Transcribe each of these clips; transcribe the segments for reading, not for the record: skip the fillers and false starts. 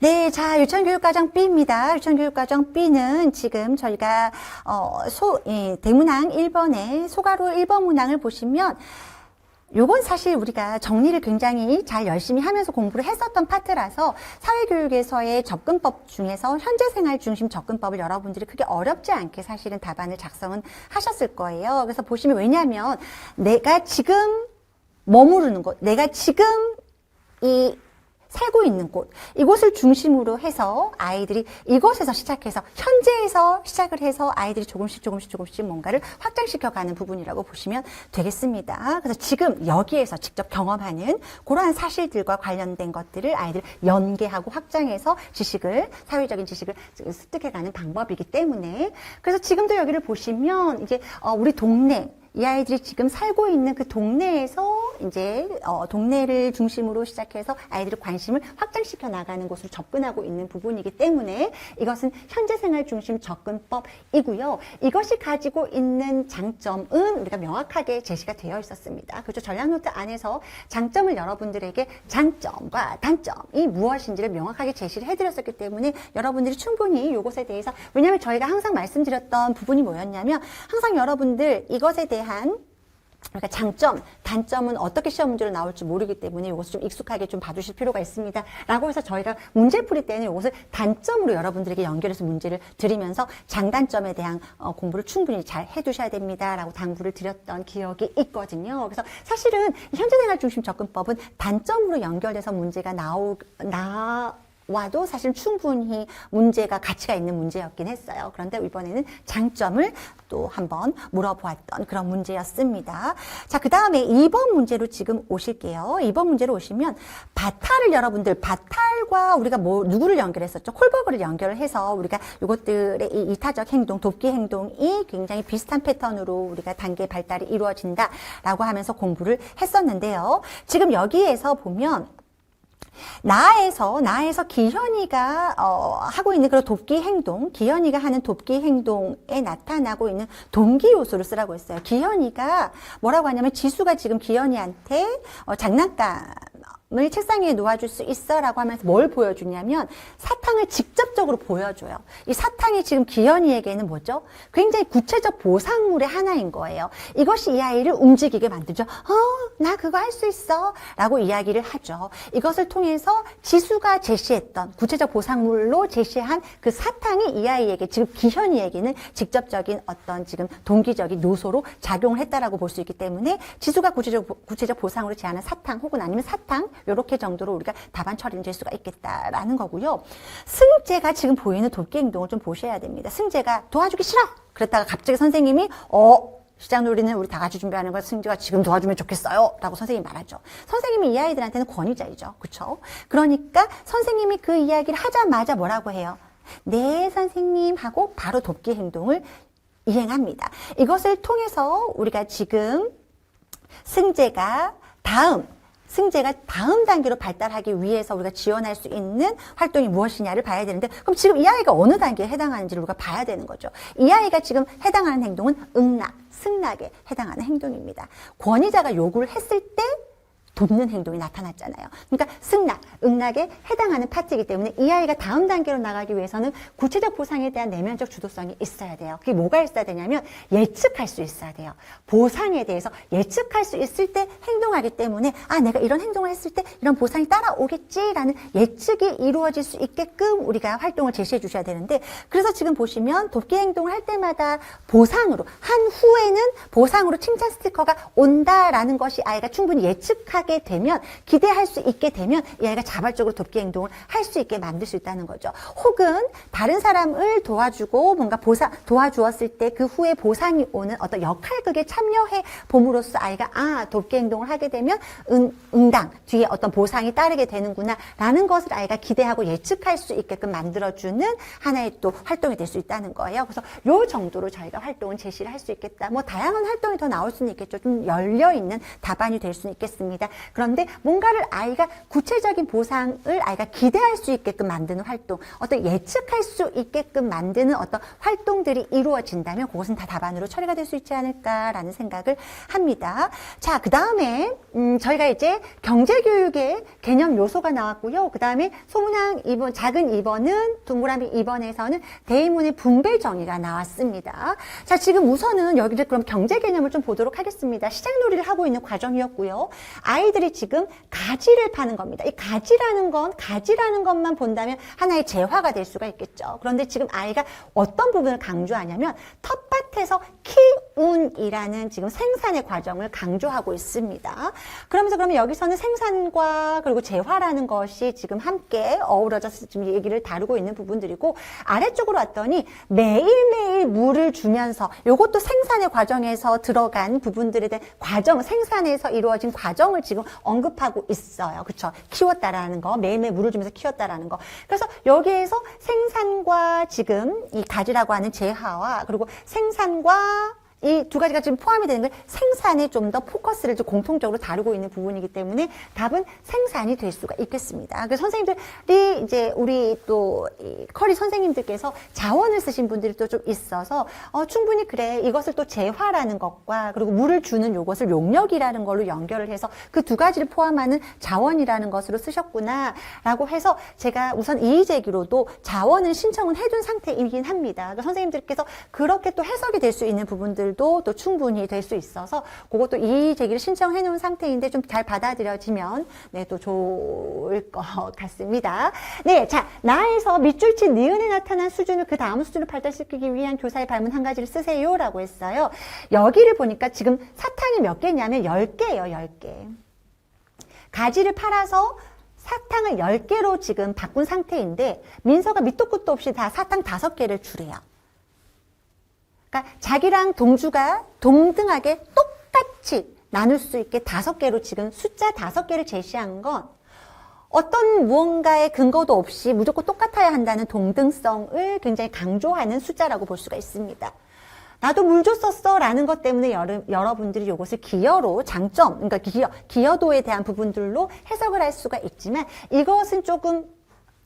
네, 자, 유치원교육과정 B입니다. 유치원교육과정 B는 지금 저희가, 대문항 1번에 소가로 1번 문항을 보시면, 요건 사실 우리가 정리를 굉장히 잘 열심히 하면서 공부를 했었던 파트라서 사회교육에서의 접근법 중에서 현재생활 중심 접근법을 여러분들이 크게 어렵지 않게 사실은 답안을 작성은 하셨을 거예요. 그래서 보시면 왜냐하면 내가 지금 머무르는 곳, 내가 지금 살고 있는 곳, 이곳을 중심으로 해서 아이들이 이곳에서 시작해서 현재에서 시작을 해서 아이들이 조금씩 뭔가를 확장시켜가는 부분이라고 보시면 되겠습니다. 그래서 지금 여기에서 직접 경험하는 그러한 사실들과 관련된 것들을 아이들 연계하고 확장해서 사회적인 지식을 습득해가는 방법이기 때문에, 그래서 지금도 여기를 보시면 이제 우리 동네, 이 아이들이 지금 살고 있는 그 동네에서 이제 동네를 중심으로 시작해서 아이들의 관심을 확장시켜 나가는 곳으로 접근하고 있는 부분이기 때문에 이것은 현재생활 중심 접근법이고요. 이것이 가지고 있는 장점은 우리가 명확하게 제시가 되어 있었습니다. 그렇죠? 전략노트 안에서 장점을 여러분들에게 장점과 단점이 무엇인지를 명확하게 제시를 해드렸었기 때문에 여러분들이 충분히 이것에 대해서, 왜냐하면 저희가 항상 말씀드렸던 부분이 뭐였냐면 항상 여러분들 이것에 대한 그러니까 장점, 단점은 어떻게 시험 문제로 나올지 모르기 때문에 이것을 좀 익숙하게 좀 봐주실 필요가 있습니다. 라고 해서 저희가 문제 풀이 때는 이것을 단점으로 여러분들에게 연결해서 문제를 드리면서 장단점에 대한 공부를 충분히 잘 해두셔야 됩니다. 라고 당부를 드렸던 기억이 있거든요. 그래서 사실은 현재생활 중심 접근법은 단점으로 연결돼서 문제가 와도 사실 충분히 문제가 가치가 있는 문제였긴 했어요. 그런데 이번에는 장점을 또 한번 물어보았던 그런 문제였습니다. 자, 그 다음에 2번 문제로 지금 오실게요. 2번 문제로 오시면 바탈과 우리가 누구를 연결했었죠? 콜버그를 연결을 해서 우리가 이것들의 이 이타적 행동, 돕기 행동이 굉장히 비슷한 패턴으로 우리가 단계 발달이 이루어진다라고 하면서 공부를 했었는데요. 지금 여기에서 보면 나에서 기현이가 하고 있는 그런 돕기 행동, 기현이가 하는 돕기 행동에 나타나고 있는 동기 요소를 쓰라고 했어요. 기현이가 뭐라고 하냐면 지수가 지금 기현이한테 장난감을 책상 위에 놓아줄 수 있어 라고 하면서 뭘 보여주냐면 사탕을 직접적으로 보여줘요. 이 사탕이 지금 기현이에게는 뭐죠? 굉장히 구체적 보상물의 하나인 거예요. 이것이 이 아이를 움직이게 만들죠. 나 그거 할 수 있어 라고 이야기를 하죠. 이것을 통해서 지수가 제시했던 구체적 보상물로 제시한 그 사탕이 이 아이에게, 지금 기현이에게는 직접적인 어떤 지금 동기적인 요소로 작용을 했다라고 볼 수 있기 때문에 지수가 구체적 보상으로 제안한 사탕 혹은 아니면 사탕, 요렇게 정도로 우리가 답안 처리는 될 수가 있겠다라는 거고요. 승재가 지금 보이는 돕기 행동을 좀 보셔야 됩니다. 승재가 도와주기 싫어! 그랬다가 갑자기 선생님이 시장놀이는 우리 다 같이 준비하는 걸 승재가 지금 도와주면 좋겠어요 라고 선생님이 말하죠. 선생님이 이 아이들한테는 권위자이죠. 그렇죠? 그러니까 선생님이 그 이야기를 하자마자 뭐라고 해요? 네 선생님 하고 바로 돕기 행동을 이행합니다. 이것을 통해서 우리가 지금 승재가 다음 단계로 발달하기 위해서 우리가 지원할 수 있는 활동이 무엇이냐를 봐야 되는데, 그럼 지금 이 아이가 어느 단계에 해당하는지를 우리가 봐야 되는 거죠. 이 아이가 지금 해당하는 행동은 승낙에 해당하는 행동입니다. 권위자가 요구를 했을 때 돕는 행동이 나타났잖아요. 그러니까 응낙에 해당하는 파트이기 때문에 이 아이가 다음 단계로 나가기 위해서는 구체적 보상에 대한 내면적 주도성이 있어야 돼요. 그게 뭐가 있어야 되냐면 예측할 수 있어야 돼요. 보상에 대해서 예측할 수 있을 때 행동하기 때문에 내가 이런 행동을 했을 때 이런 보상이 따라오겠지라는 예측이 이루어질 수 있게끔 우리가 활동을 제시해 주셔야 되는데, 그래서 지금 보시면 돕기 행동을 할 때마다 보상으로, 한 후에는 보상으로 칭찬 스티커가 온다라는 것이 아이가 충분히 예측하게 되면, 기대할 수 있게 되면 이 아이가 자발적으로 돕기 행동을 할 수 있게 만들 수 있다는 거죠. 혹은 다른 사람을 도와주고 뭔가 도와주었을 때 그 후에 보상이 오는 어떤 역할극에 참여해 봄으로써 아이가 돕기 행동을 하게 되면 응당 뒤에 어떤 보상이 따르게 되는구나 라는 것을 아이가 기대하고 예측할 수 있게끔 만들어주는 하나의 또 활동이 될 수 있다는 거예요. 그래서 요 정도로 저희가 활동을 제시를 할 수 있겠다. 다양한 활동이 더 나올 수는 있겠죠. 좀 열려있는 답안이 될 수는 있겠습니다. 그런데 뭔가를 아이가 구체적인 보상을 아이가 기대할 수 있게끔 만드는 활동, 어떤 예측할 수 있게끔 만드는 어떤 활동들이 이루어진다면 그것은 다 답안으로 처리가 될 수 있지 않을까라는 생각을 합니다. 자, 그 다음에 저희가 이제 경제교육의 개념 요소가 나왔고요. 그 다음에 소문항 2번, 작은 2번은 동그라미 2번에서는 대의문의 분배 정의가 나왔습니다. 자, 지금 우선은 여기서 그럼 경제 개념을 좀 보도록 하겠습니다. 시장놀이를 하고 있는 과정이었고요. 아이들이 지금 가지를 파는 겁니다. 이 가지라는 것만 본다면 하나의 재화가 될 수가 있겠죠. 그런데 지금 아이가 어떤 부분을 강조하냐면 텃밭에서 키운이라는 지금 생산의 과정을 강조하고 있습니다. 그러면 여기서는 생산과 그리고 재화라는 것이 지금 함께 어우러져서 지금 얘기를 다루고 있는 부분들이고, 아래쪽으로 왔더니 매일매일 물을 주면서 이것도 생산의 과정에서 들어간 부분들에 대한 과정, 생산에서 이루어진 과정을 지금 언급하고 있어요. 그렇죠? 키웠다라는 거, 매일매일 물을 주면서 키웠다라는 거. 그래서 여기에서 생산과 지금 이 가지라고 하는 재화와 그리고 생산과 이 두 가지가 지금 포함이 되는 걸 생산에 좀 더 포커스를 좀 공통적으로 다루고 있는 부분이기 때문에 답은 생산이 될 수가 있겠습니다. 그래서 선생님들이 이제 우리 또 커리 선생님들께서 자원을 쓰신 분들이 또 좀 있어서 충분히 그래, 이것을 또 재화라는 것과 그리고 물을 주는 요것을 용력이라는 걸로 연결을 해서 그 두 가지를 포함하는 자원이라는 것으로 쓰셨구나라고 해서 제가 우선 이의 제기로도 자원은 신청은 해둔 상태이긴 합니다. 그러니까 선생님들께서 그렇게 또 해석이 될 수 있는 부분들 또 충분히 될 수 있어서 그것도 이의 제기를 신청해 놓은 상태인데 좀 잘 받아들여지면 네, 또 좋을 것 같습니다. 네, 자, 나에서 밑줄 친 니은에 나타난 수준을 그 다음 수준을 발달시키기 위한 교사의 발문 한 가지를 쓰세요라고 했어요. 여기를 보니까 지금 사탕이 몇 개냐면 10개예요, 10개. 가지를 팔아서 사탕을 10개로 지금 바꾼 상태인데 민서가 밑도 끝도 없이 다 사탕 5개를 주래요. 그러니까 자기랑 동주가 동등하게 똑같이 나눌 수 있게 5개로 지금 숫자 5개를 제시한 건 어떤 무언가의 근거도 없이 무조건 똑같아야 한다는 동등성을 굉장히 강조하는 숫자라고 볼 수가 있습니다. 나도 물 줬었어 라는 것 때문에 여러분들이 이것을 기여로 장점, 그러니까 기여도에 대한 부분들로 해석을 할 수가 있지만 이것은 조금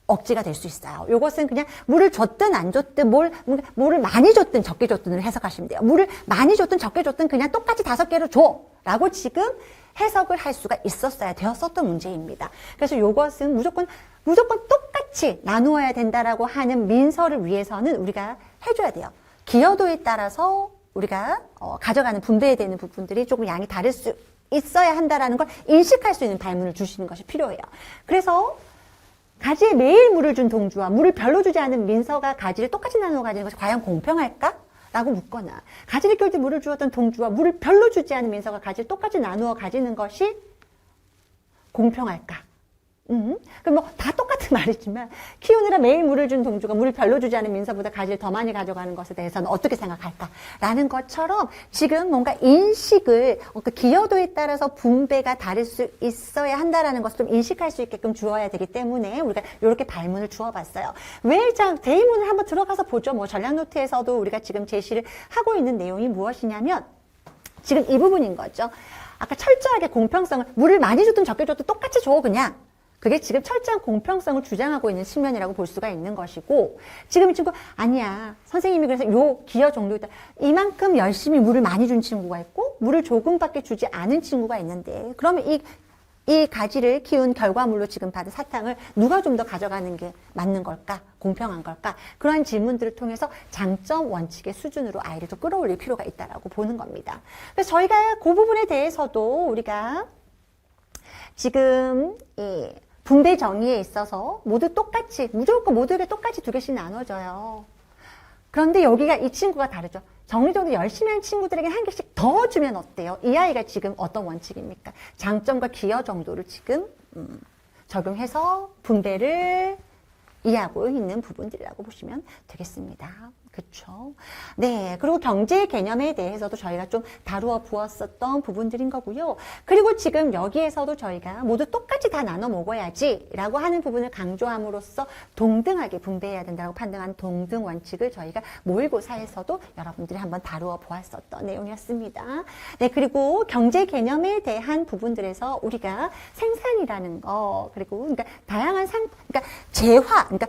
억지가 될 수 있어요. 이것은 그냥 물을 줬든 안 줬든 물을 많이 줬든 적게 줬든을 해석하시면 돼요. 물을 많이 줬든 적게 줬든 그냥 똑같이 5개로 줘 라고 지금 해석을 할 수가 있었어야 되었었던 문제입니다. 그래서 이것은 무조건 똑같이 나누어야 된다라고 하는 민서를 위해서는 우리가 해줘야 돼요. 기여도에 따라서 우리가 가져가는 분배해야 되는 부분들이 조금 양이 다를 수 있어야 한다라는 걸 인식할 수 있는 발문을 주시는 것이 필요해요. 그래서 가지에 매일 물을 준 동주와 물을 별로 주지 않은 민서가 가지를 똑같이 나누어 가지는 것이 과연 공평할까? 라고 묻거나, 가지를 끼울 때 물을 주었던 동주와 물을 별로 주지 않은 민서가 가지를 똑같이 나누어 가지는 것이 공평할까? 그럼 뭐 다 똑같은 말이지만 키우느라 매일 물을 준 동주가 물을 별로 주지 않은 민서보다 가지를 더 많이 가져가는 것에 대해서는 어떻게 생각할까라는 것처럼 지금 뭔가 인식을 그 기여도에 따라서 분배가 다를 수 있어야 한다라는 것을 좀 인식할 수 있게끔 주어야 되기 때문에 우리가 이렇게 발문을 주어봤어요. 왜 대의문을 한번 들어가서 보죠. 뭐 전략노트에서도 우리가 지금 제시를 하고 있는 내용이 무엇이냐면 지금 이 부분인 거죠. 아까 철저하게 공평성을 물을 많이 줬든 적게 줬든 똑같이 줘 그냥. 그게 지금 철저한 공평성을 주장하고 있는 측면이라고 볼 수가 있는 것이고, 지금 이 친구 아니야 선생님이 그래서 요 기여 정도다 이만큼 열심히 물을 많이 준 친구가 있고 물을 조금밖에 주지 않은 친구가 있는데 그러면 이 가지를 키운 결과물로 지금 받은 사탕을 누가 좀 더 가져가는 게 맞는 걸까? 공평한 걸까? 그러한 질문들을 통해서 장점 원칙의 수준으로 아이를 또 끌어올릴 필요가 있다라고 보는 겁니다. 그래서 저희가 그 부분에 대해서도 우리가 지금 이 분배 정의에 있어서 모두 똑같이, 무조건 모두에게 똑같이 2개씩 나눠져요. 그런데 여기가 이 친구가 다르죠. 정리정도 열심히 한 친구들에게 1개씩 더 주면 어때요? 이 아이가 지금 어떤 원칙입니까? 장점과 기여 정도를 지금 적용해서 분배를 이해하고 있는 부분들이라고 보시면 되겠습니다. 그쵸. 네. 그리고 경제 개념에 대해서도 저희가 좀 다루어 보았었던 부분들인 거고요. 그리고 지금 여기에서도 저희가 모두 똑같이 다 나눠 먹어야지 라고 하는 부분을 강조함으로써 동등하게 분배해야 된다고 판단한 동등 원칙을 저희가 모의고사에서도 여러분들이 한번 다루어 보았었던 내용이었습니다. 네. 그리고 경제 개념에 대한 부분들에서 우리가 생산이라는 거, 그리고 그러니까 다양한 그러니까 재화, 그러니까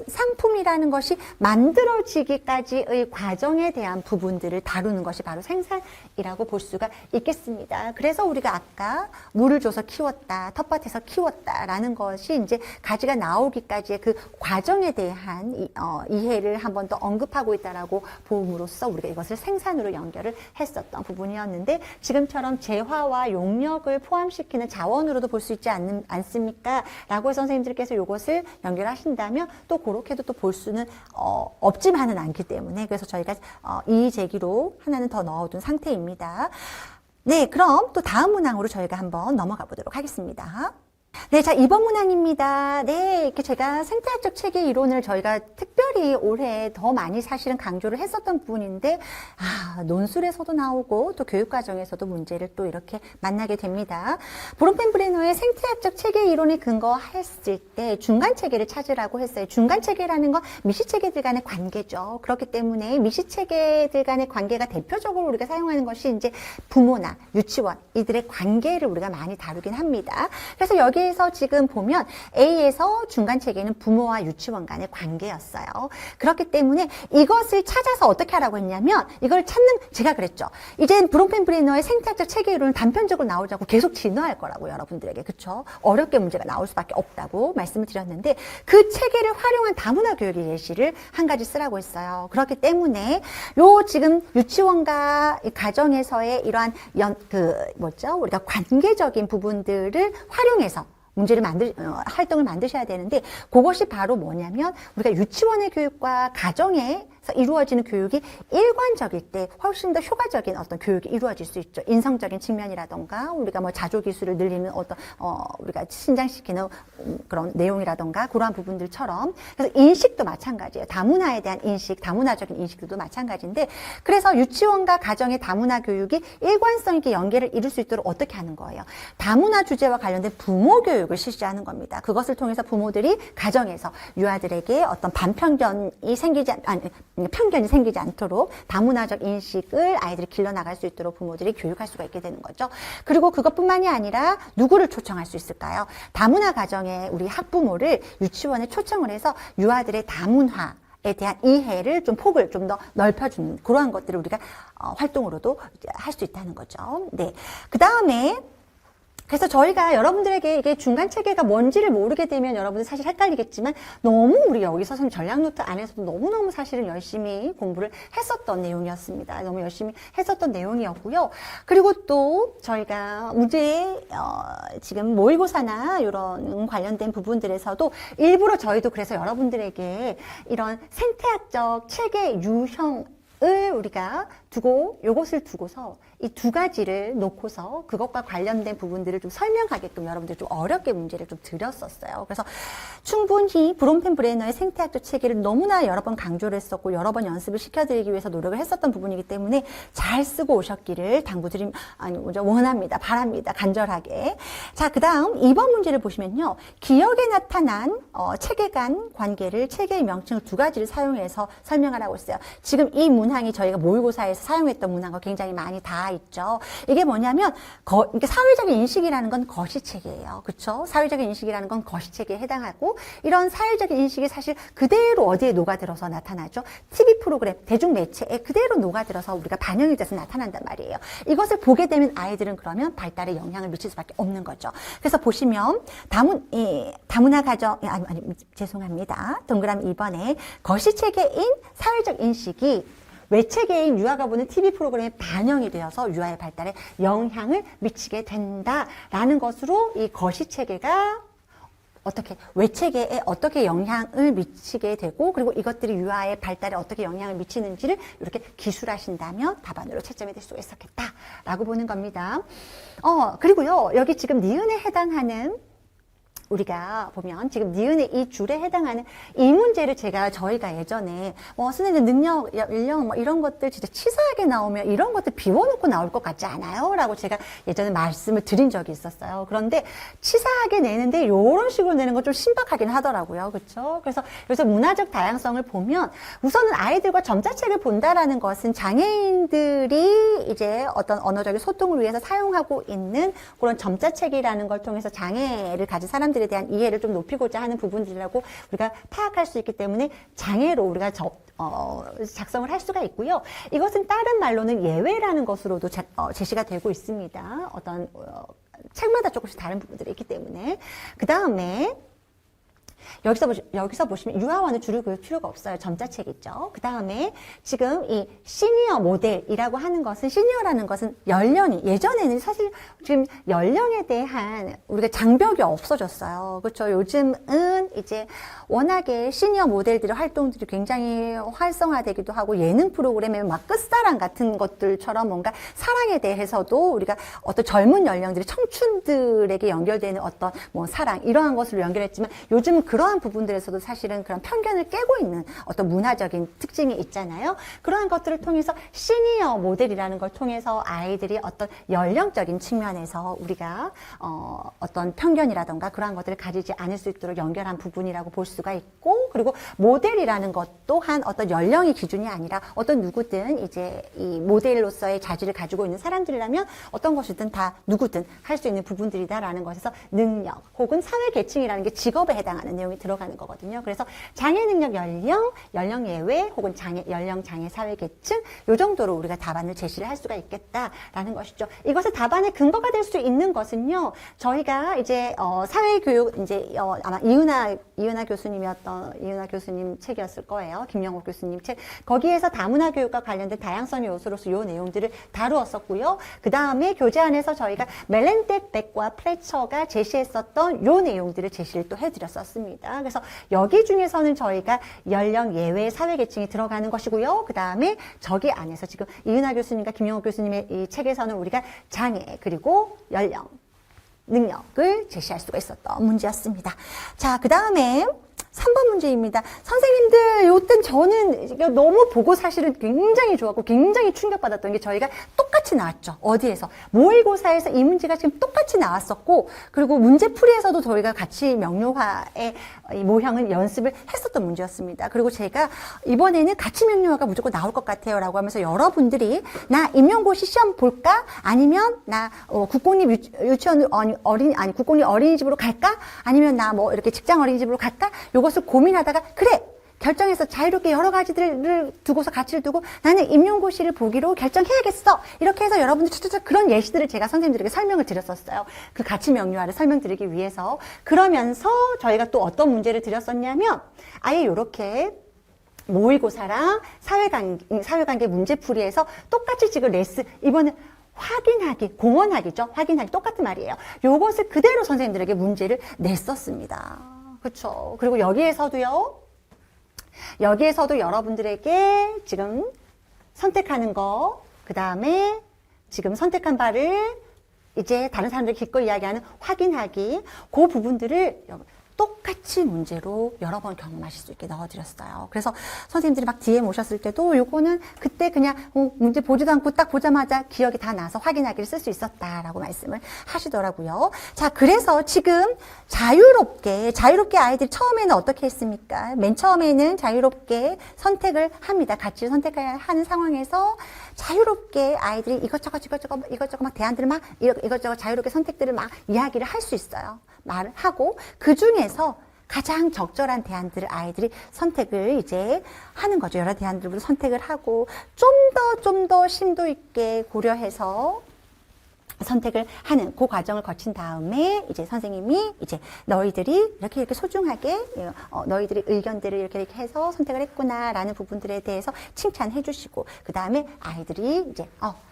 상품이라는 것이 만들어지기까지의 과정에 대한 부분들을 다루는 것이 바로 생산이라고 볼 수가 있겠습니다. 그래서 우리가 아까 물을 줘서 키웠다, 텃밭에서 키웠다라는 것이 이제 가지가 나오기까지의 그 과정에 대한 이해를 한 번 더 언급하고 있다라고 보음으로써 우리가 이것을 생산으로 연결을 했었던 부분이었는데 지금처럼 재화와 용역을 포함시키는 자원으로도 볼 수 있지 않습니까? 라고 선생님들께서 이것을 연결하신다면 또 그렇게도 또 볼 수는 없지만은 않기 때문에 그래서 저희가 이의 제기로 하나는 더 넣어둔 상태입니다. 네, 그럼 또 다음 문항으로 저희가 한번 넘어가 보도록 하겠습니다. 네, 자, 2번 문항입니다. 네, 이렇게 제가 생태학적 체계 이론을 저희가 특별히 올해 더 많이 사실은 강조를 했었던 부분인데, 논술에서도 나오고 또 교육과정에서도 문제를 또 이렇게 만나게 됩니다. 브론펜브레너의 생태학적 체계 이론에 근거했을 때 중간 체계를 찾으라고 했어요. 중간 체계라는 건 미시 체계들 간의 관계죠. 그렇기 때문에 미시 체계들 간의 관계가 대표적으로 우리가 사용하는 것이 이제 부모나 유치원, 이들의 관계를 우리가 많이 다루긴 합니다. 그래서 여기에서 지금 보면 A에서 중간 체계는 부모와 유치원 간의 관계였어요. 그렇기 때문에 이것을 찾아서 어떻게 하라고 했냐면 이걸 찾는 제가 그랬죠. 이제 브론펜브레너의 생태학적 체계 이론은 단편적으로 나오자고 계속 진화할 거라고 여러분들에게 그렇죠. 어렵게 문제가 나올 수밖에 없다고 말씀을 드렸는데 그 체계를 활용한 다문화 교육의 예시를 한 가지 쓰라고 했어요. 그렇기 때문에 요 지금 유치원과 가정에서의 이러한 우리가 관계적인 부분들을 활용해서 문제를 활동을 만드셔야 되는데 그것이 바로 뭐냐면 우리가 유치원의 교육과 가정에서 이루어지는 교육이 일관적일 때 훨씬 더 효과적인 어떤 교육이 이루어질 수 있죠. 인성적인 측면이라던가 우리가 뭐 자조기술을 늘리는 어떤 우리가 신장시키는 그런 내용이라던가 그러한 부분들처럼 그래서 인식도 마찬가지예요. 다문화에 대한 인식, 다문화적인 인식도 마찬가지인데 그래서 유치원과 가정의 다문화 교육이 일관성 있게 연계를 이룰 수 있도록 어떻게 하는 거예요? 다문화 주제와 관련된 부모 교육을 실시하는 겁니다. 그것을 통해서 부모들이 가정에서 유아들에게 어떤 편견이 생기지 않도록 다문화적 인식을 아이들이 길러나갈 수 있도록 부모들이 교육할 수가 있게 되는 거죠. 그리고 그것뿐만이 아니라 누구를 초청할 수 있을까요? 다문화 가정의 우리 학부모를 유치원에 초청을 해서 유아들의 다문화에 대한 이해를 좀 폭을 좀 더 넓혀주는 그러한 것들을 우리가 활동으로도 할 수 있다는 거죠. 네. 그 다음에 그래서 저희가 여러분들에게 이게 중간 체계가 뭔지를 모르게 되면 여러분들 사실 헷갈리겠지만 너무 우리 여기서 선생님 전략 노트 안에서도 너무너무 사실은 열심히 공부를 했었던 내용이었습니다. 너무 열심히 했었던 내용이었고요. 그리고 또 저희가 문제 지금 모의고사나 이런 관련된 부분들에서도 일부러 저희도 그래서 여러분들에게 이런 생태학적 체계 유형 을 우리가 요것을 두고서 이 두 가지를 놓고서 그것과 관련된 부분들을 좀 설명하게끔 여러분들 좀 어렵게 문제를 좀 드렸었어요. 그래서 충분히 브론펜브레너의 생태학적 체계를 너무나 여러 번 강조를 했었고 여러 번 연습을 시켜드리기 위해서 노력을 했었던 부분이기 때문에 잘 쓰고 오셨기를 원합니다. 바랍니다. 간절하게. 자, 그 다음 2번 문제를 보시면요. 기억에 나타난 체계 간 관계를 체계의 명칭을 두 가지를 사용해서 설명하라고 했어요. 지금 이 문항이 저희가 모의고사에서 사용했던 문항과 굉장히 많이 닿아 있죠. 이게 뭐냐면 이게 사회적인 인식이라는 건 거시체계예요. 그렇죠? 사회적인 인식이라는 건 거시체계에 해당하고 이런 사회적인 인식이 사실 그대로 어디에 녹아들어서 나타나죠? TV 프로그램, 대중매체에 그대로 녹아들어서 우리가 반영이 돼서 나타난단 말이에요. 이것을 보게 되면 아이들은 그러면 발달에 영향을 미칠 수밖에 없는 거죠. 그래서 보시면 다문화 가정 죄송합니다. 동그라미 2번에 거시체계인 사회적 인식이 외체계인 유아가 보는 TV 프로그램에 반영이 되어서 유아의 발달에 영향을 미치게 된다라는 것으로 이 거시체계가 외체계에 어떻게 영향을 미치게 되고 그리고 이것들이 유아의 발달에 어떻게 영향을 미치는지를 이렇게 기술하신다면 답안으로 채점이 될 수가 있었겠다라고 보는 겁니다. 그리고요 여기 지금 니은에 해당하는 우리가 보면 지금 니은의 이 줄에 해당하는 이 문제를 저희가 예전에 선생님 능력, 연령 이런 것들 진짜 치사하게 나오면 이런 것들 비워놓고 나올 것 같지 않아요? 라고 제가 예전에 말씀을 드린 적이 있었어요. 그런데 치사하게 내는데 이런 식으로 내는 건 좀 신박하긴 하더라고요. 그렇죠? 그래서 요새 문화적 다양성을 보면 우선은 아이들과 점자책을 본다라는 것은 장애인들이 이제 어떤 언어적인 소통을 위해서 사용하고 있는 그런 점자책이라는 걸 통해서 장애를 가진 사람들에 대한 이해를 좀 높이고자 하는 부분들이라고 우리가 파악할 수 있기 때문에 장애로 우리가 작성을 할 수가 있고요. 이것은 다른 말로는 예외라는 것으로도 제시가 되고 있습니다. 어떤 책마다 조금씩 다른 부분들이 있기 때문에. 그 다음에 여기서 보시면 유아원은 줄을 그을 필요가 없어요. 점자책 있죠. 그 다음에 지금 이 시니어 모델이라고 하는 것은, 시니어라는 것은 연령이, 예전에는 사실 지금 연령에 대한 우리가 장벽이 없어졌어요. 그렇죠. 요즘은 이제 워낙에 시니어 모델들의 활동들이 굉장히 활성화되기도 하고 예능 프로그램에 막 끝사랑 같은 것들처럼 뭔가 사랑에 대해서도 우리가 어떤 젊은 연령들이 청춘들에게 연결되는 어떤 뭐 사랑 이러한 것으로 연결했지만 요즘은 그러한 부분들에서도 사실은 그런 편견을 깨고 있는 어떤 문화적인 특징이 있잖아요. 그러한 것들을 통해서 시니어 모델이라는 걸 통해서 아이들이 어떤 연령적인 측면에서 우리가 어떤 편견이라던가 그러한 것들을 가지지 않을 수 있도록 연결한 부분이라고 볼 수가 있고, 그리고 모델이라는 것 또한 어떤 연령이 기준이 아니라 어떤 누구든 이제 이 모델로서의 자질을 가지고 있는 사람들이라면 어떤 것이든 다 누구든 할 수 있는 부분들이다라는 것에서 능력 혹은 사회 계층이라는 게 직업에 해당하는 내용이 들어가는 거거든요. 그래서 장애 능력 연령 예외 혹은 연령 장애 사회 계층 요 정도로 우리가 답안을 제시를 할 수가 있겠다라는 것이죠. 이것의 답안의 근거가 될 수 있는 것은요. 저희가 이제 사회교육 이제 아마 이은하 교수님 책이었을 거예요. 김영옥 교수님 책. 거기에서 다문화 교육과 관련된 다양성 요소로서 요 내용들을 다루었었고요. 그 다음에 교재안에서 저희가 멜렌덱 백과 플래처가 제시했었던 요 내용들을 제시를 또 해드렸었습니다. 그래서 여기 중에서는 저희가 연령 예외 사회계층이 들어가는 것이고요. 그 다음에 저기 안에서 지금 이은하 교수님과 김영옥 교수님의 이 책에서는 우리가 장애 그리고 연령 능력을 제시할 수가 있었던 문제였습니다. 자, 그 다음에 3번 문제입니다. 선생님들, 요땐 저는 너무 보고 사실은 굉장히 좋았고 굉장히 충격받았던 게 저희가 똑같이 나왔죠. 어디에서? 모의고사에서 이 문제가 지금 똑같이 나왔었고, 그리고 문제풀이에서도 저희가 같이 명료화의 이 모형을 연습을 했었던 문제였습니다. 그리고 제가 이번에는 같이 명료화가 무조건 나올 것 같아요 라고 하면서 여러분들이 나 임용고시 시험 볼까? 아니면 나 국공립 유치원 국공립 어린이집으로 갈까? 아니면 나 뭐 이렇게 직장 어린이집으로 갈까? 요것을 고민하다가 그래! 결정해서 자유롭게 여러 가지들을 두고서 가치를 두고 나는 임용고시를 보기로 결정해야겠어. 이렇게 해서 여러분들 그런 예시들을 제가 선생님들에게 설명을 드렸었어요. 그 가치 명료화를 설명드리기 위해서. 그러면서 저희가 또 어떤 문제를 드렸었냐면 아예 이렇게 모의고사랑 사회관계 문제풀이에서 똑같이 지금 이번에 확인하기, 공언하기죠. 확인하기 똑같은 말이에요. 요것을 그대로 선생님들에게 문제를 냈었습니다. 그렇죠. 그리고 여기에서도 여러분들에게 지금 선택하는 거, 그 다음에 지금 선택한 바를 이제 다른 사람들이 기꺼이 이야기하는 확인하기, 그 부분들을 똑같이 문제로 여러 번 경험하실 수 있게 넣어드렸어요. 그래서 선생님들이 막 DM 오셨을 때도 요거는 그때 그냥 문제 보지도 않고 딱 보자마자 기억이 다 나서 확인하기를 쓸 수 있었다라고 말씀을 하시더라고요. 자, 그래서 지금 자유롭게 아이들이 처음에는 어떻게 했습니까? 맨 처음에는 자유롭게 선택을 합니다. 가치를 선택해야 하는 상황에서 자유롭게 아이들이 이것저것 막 대안들을 막 이것저것 자유롭게 선택들을 막 이야기를 할 수 있어요. 말을 하고 그 중에서 가장 적절한 대안들을 아이들이 선택을 이제 하는 거죠. 여러 대안들을 선택을 하고 좀 더 심도 있게 고려해서 선택을 하는 그 과정을 거친 다음에 이제 선생님이 이제 너희들이 이렇게 소중하게 너희들이 의견들을 이렇게 해서 선택을 했구나라는 부분들에 대해서 칭찬해 주시고 그 다음에 아이들이 이제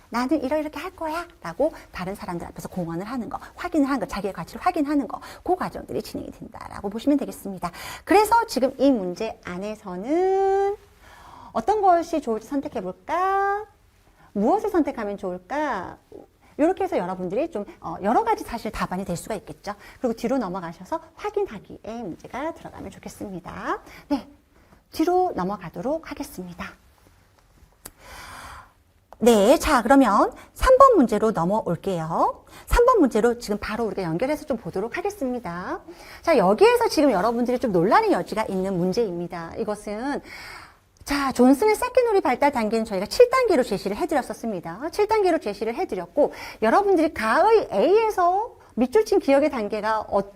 나는 이렇게 할 거야 라고 다른 사람들 앞에서 공언을 하는 거, 확인을 하는 거, 자기의 가치를 확인하는 거, 그 과정들이 진행이 된다라고 보시면 되겠습니다. 그래서 지금 이 문제 안에서는 어떤 것이 좋을지 선택해 볼까? 무엇을 선택하면 좋을까? 이렇게 해서 여러분들이 좀 여러 가지 사실 답안이 될 수가 있겠죠. 그리고 뒤로 넘어가셔서 확인하기에 문제가 들어가면 좋겠습니다. 네, 뒤로 넘어가도록 하겠습니다. 네, 자 그러면 3번 문제로 넘어올게요. 3번 문제로 지금 바로 우리가 연결해서 좀 보도록 하겠습니다. 자, 여기에서 지금 여러분들이 좀 논란의 여지가 있는 문제입니다. 이것은 자, 존슨의 새끼놀이 발달 단계는 저희가 7단계로 제시를 해드렸었습니다. 7단계로 제시를 해드렸고 여러분들이 가의 A에서 밑줄 친 기억의 단계가 어떤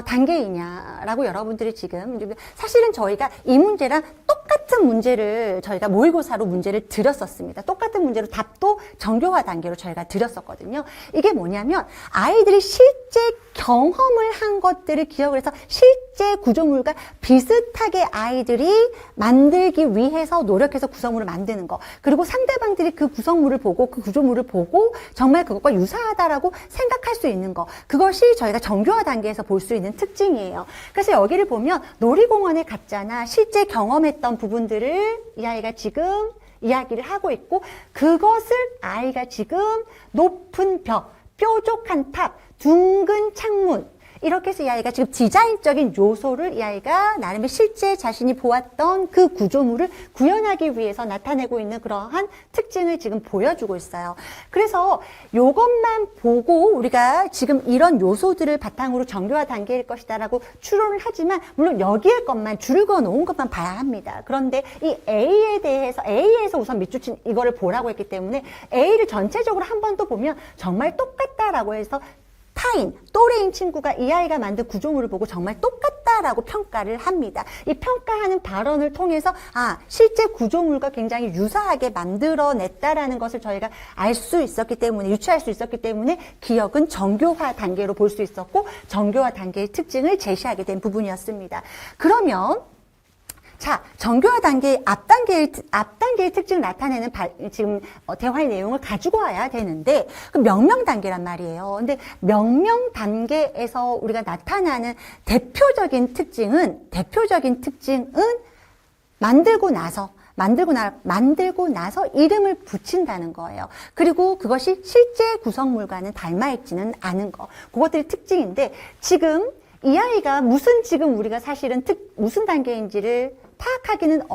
단계이냐라고 여러분들이 지금 사실은 저희가 이 문제랑 똑같은 문제를 저희가 모의고사로 문제를 드렸었습니다. 똑같은 문제로 답도 정교화 단계로 저희가 드렸었거든요. 이게 뭐냐면 아이들이 실제 경험을 한 것들을 기억을 해서 실제 구조물과 비슷하게 아이들이 만들기 위해서 노력해서 구성물을 만드는 거. 그리고 상대방들이 그 구성물을 보고 그 구조물을 보고 정말 그것과 유사하다라고 생각할 수 있는 거. 그것이 저희가 정교화 단계에서 볼 수 있는 특징이에요. 그래서 여기를 보면 놀이공원에 갔잖아. 실제 경험했던 부분들을 이 아이가 지금 이야기를 하고 있고 그것을 아이가 지금 높은 벽, 뾰족한 탑, 둥근 창문 이렇게 해서 이 아이가 지금 디자인적인 요소를 이 아이가 나름의 실제 자신이 보았던 그 구조물을 구현하기 위해서 나타내고 있는 그러한 특징을 지금 보여주고 있어요. 그래서 이것만 보고 우리가 지금 이런 요소들을 바탕으로 정교화 단계일 것이다라고 추론을 하지만 물론 여기에 것만 줄을 그어 놓은 것만 봐야 합니다. 그런데 이 A에서 우선 밑줄친 이거를 보라고 했기 때문에 A를 전체적으로 한 번 더 보면 정말 똑같다라고 해서 타인, 또래인 친구가 이 아이가 만든 구조물을 보고 정말 똑같다라고 평가를 합니다. 이 평가하는 발언을 통해서 실제 구조물과 굉장히 유사하게 만들어냈다라는 것을 저희가 알 수 있었기 때문에 유추할 수 있었기 때문에 기억은 정교화 단계로 볼 수 있었고 정교화 단계의 특징을 제시하게 된 부분이었습니다. 그러면 자, 정교화 단계의 앞단계의 특징을 나타내는 지금 대화의 내용을 가지고 와야 되는데 그 명명 단계란 말이에요. 근데 명명 단계에서 우리가 나타나는 대표적인 특징은 만들고 나서 이름을 붙인다는 거예요. 그리고 그것이 실제 구성물과는 닮아 있지는 않은 거. 그것들이 특징인데 지금 이 아이가 지금 우리가 사실은 무슨 단계인지를 파악하기는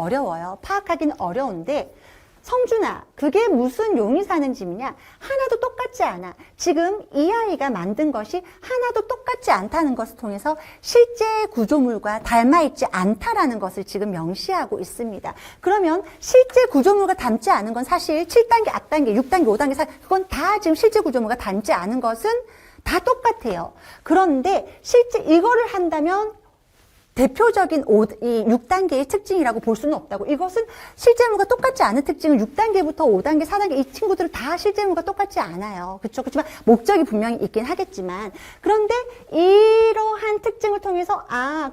어려운데 성준아, 그게 무슨 용이 사는 집이냐? 하나도 똑같지 않아. 지금 이 아이가 만든 것이 하나도 똑같지 않다는 것을 통해서 실제 구조물과 닮아있지 않다라는 것을 지금 명시하고 있습니다. 그러면 실제 구조물과 닮지 않은 건 사실 7단계, 앞단계, 6단계, 5단계, 그건 다 지금 실제 구조물과 닮지 않은 것은 다 똑같아요. 그런데 실제 이거를 한다면 대표적인 이 6단계의 특징이라고 볼 수는 없다고. 이것은 실제물과 똑같지 않은 특징은 6단계부터 5단계, 4단계 이 친구들은 다 실제물과 똑같지 않아요. 그렇죠? 그렇지만 목적이 분명히 있긴 하겠지만 그런데 이러한 특징을 통해서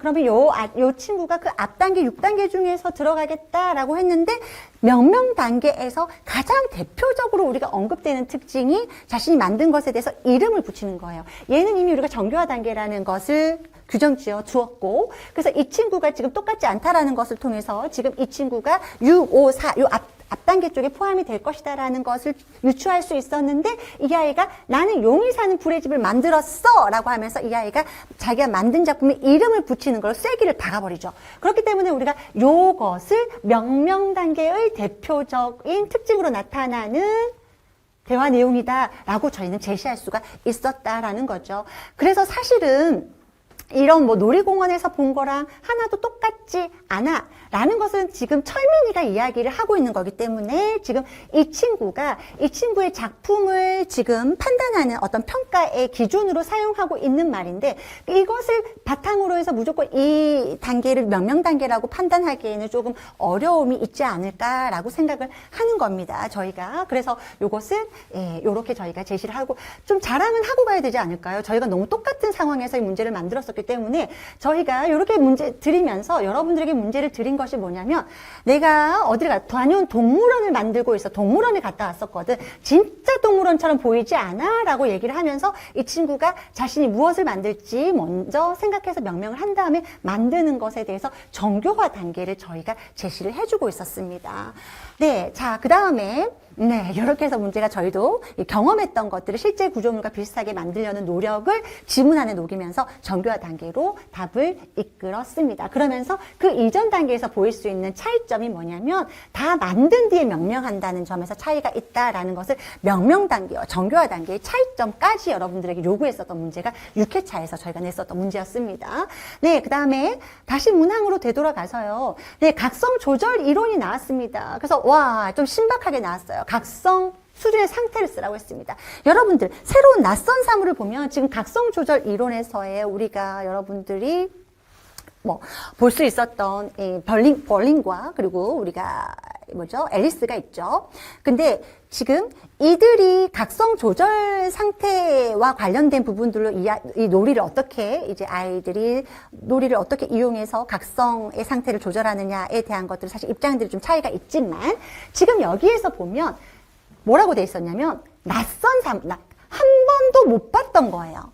그러면 요 친구가 그 앞단계 6단계 중에서 들어가겠다라고 했는데 명명 단계에서 가장 대표적으로 우리가 언급되는 특징이 자신이 만든 것에 대해서 이름을 붙이는 거예요. 얘는 이미 우리가 정교화 단계라는 것을 규정 지어 주었고 그래서 이 친구가 지금 똑같지 않다라는 것을 통해서 지금 이 친구가 6, 5, 4 요 앞단계 쪽에 포함이 될 것이다라는 것을 유추할 수 있었는데 이 아이가 나는 용이 사는 불의 집을 만들었어 라고 하면서 이 아이가 자기가 만든 작품에 이름을 붙이는 걸 쐐기를 박아버리죠. 그렇기 때문에 우리가 요것을 명명 단계의 대표적인 특징으로 나타나는 대화 내용이다라고 저희는 제시할 수가 있었다라는 거죠. 그래서 사실은 이런 놀이공원에서 본 거랑 하나도 똑같지 않아 라는 것은 지금 철민이가 이야기를 하고 있는 거기 때문에 지금 이 친구의 작품을 지금 판단하는 어떤 평가의 기준으로 사용하고 있는 말인데 이것을 바탕으로 해서 무조건 이 단계를 명명 단계라고 판단하기에는 조금 어려움이 있지 않을까라고 생각을 하는 겁니다. 저희가. 그래서 요것을 요렇게 저희가 제시를 하고 좀 자랑은 하고 가야 되지 않을까요? 저희가 너무 똑같은 상황에서 이 문제를 만들었었기 그렇기 때문에 저희가 이렇게 문제 드리면서 여러분들에게 문제를 드린 것이 뭐냐면 내가 어디를 다녀온 동물원을 만들고 있어. 동물원에 갔다 왔었거든. 진짜 동물원처럼 보이지 않아? 라고 얘기를 하면서 이 친구가 자신이 무엇을 만들지 먼저 생각해서 명명을 한 다음에 만드는 것에 대해서 정교화 단계를 저희가 제시를 해주고 있었습니다. 네, 자, 그 다음에 네, 이렇게 해서 문제가 저희도 경험했던 것들을 실제 구조물과 비슷하게 만들려는 노력을 지문 안에 녹이면서 정교화 단계로 답을 이끌었습니다. 그러면서 그 이전 단계에서 보일 수 있는 차이점이 뭐냐면 다 만든 뒤에 명명한다는 점에서 차이가 있다라는 것을 명명 단계와 정교화 단계의 차이점까지 여러분들에게 요구했었던 문제가 6회차에서 저희가 냈었던 문제였습니다. 네, 그 다음에 다시 문항으로 되돌아가서요. 네, 각성 조절 이론이 나왔습니다. 그래서 와, 좀 신박하게 나왔어요. 각성 수준의 상태를 쓰라고 했습니다. 여러분들 새로운 낯선 사물을 보면 지금 각성 조절 이론에서의 우리가 여러분들이 뭐 볼 수 있었던 이 벌린과 그리고 우리가 앨리스가 있죠. 근데 지금 이들이 각성 조절 상태와 관련된 부분들로 이 놀이를 어떻게 이제 아이들이 놀이를 어떻게 이용해서 각성의 상태를 조절하느냐에 대한 것들 사실 입장들이 좀 차이가 있지만 지금 여기에서 보면 뭐라고 돼 있었냐면 낯선 사물, 한 번도 못 봤던 거예요.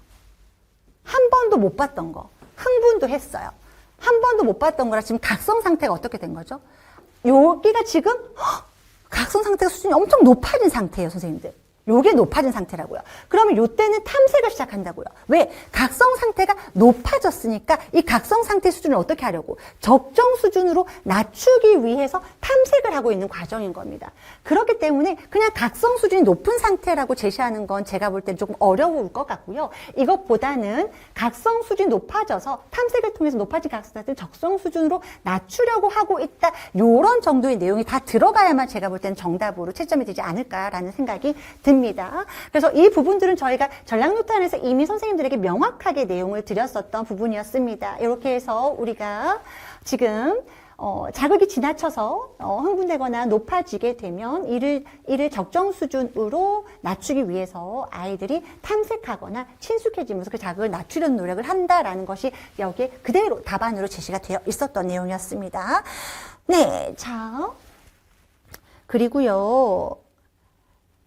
한 번도 못 봤던 거. 흥분도 했어요. 한 번도 못 봤던 거라 지금 각성 상태가 어떻게 된 거죠? 여기가 지금 각성 상태가 수준이 엄청 높아진 상태예요, 선생님들. 요게 높아진 상태라고요. 그러면 요때는 탐색을 시작한다고요. 왜? 각성 상태가 높아졌으니까 이 각성 상태 수준을 어떻게 하려고? 적정 수준으로 낮추기 위해서 탐색을 하고 있는 과정인 겁니다. 그렇기 때문에 그냥 각성 수준이 높은 상태라고 제시하는 건 제가 볼 때는 조금 어려울 것 같고요. 이것보다는 각성 수준이 높아져서 탐색을 통해서 높아진 각성 상태를 적정 수준으로 낮추려고 하고 있다. 요런 정도의 내용이 다 들어가야만 제가 볼 때는 정답으로 채점이 되지 않을까라는 생각이 듭니다. 그래서 이 부분들은 저희가 전략노트 안에서 이미 선생님들에게 명확하게 내용을 드렸었던 부분이었습니다. 이렇게 해서 우리가 지금 자극이 지나쳐서 흥분되거나 높아지게 되면 이를 적정 수준으로 낮추기 위해서 아이들이 탐색하거나 친숙해지면서 그 자극을 낮추려는 노력을 한다라는 것이 여기에 그대로 답안으로 제시가 되어 있었던 내용이었습니다. 네, 자, 그리고요.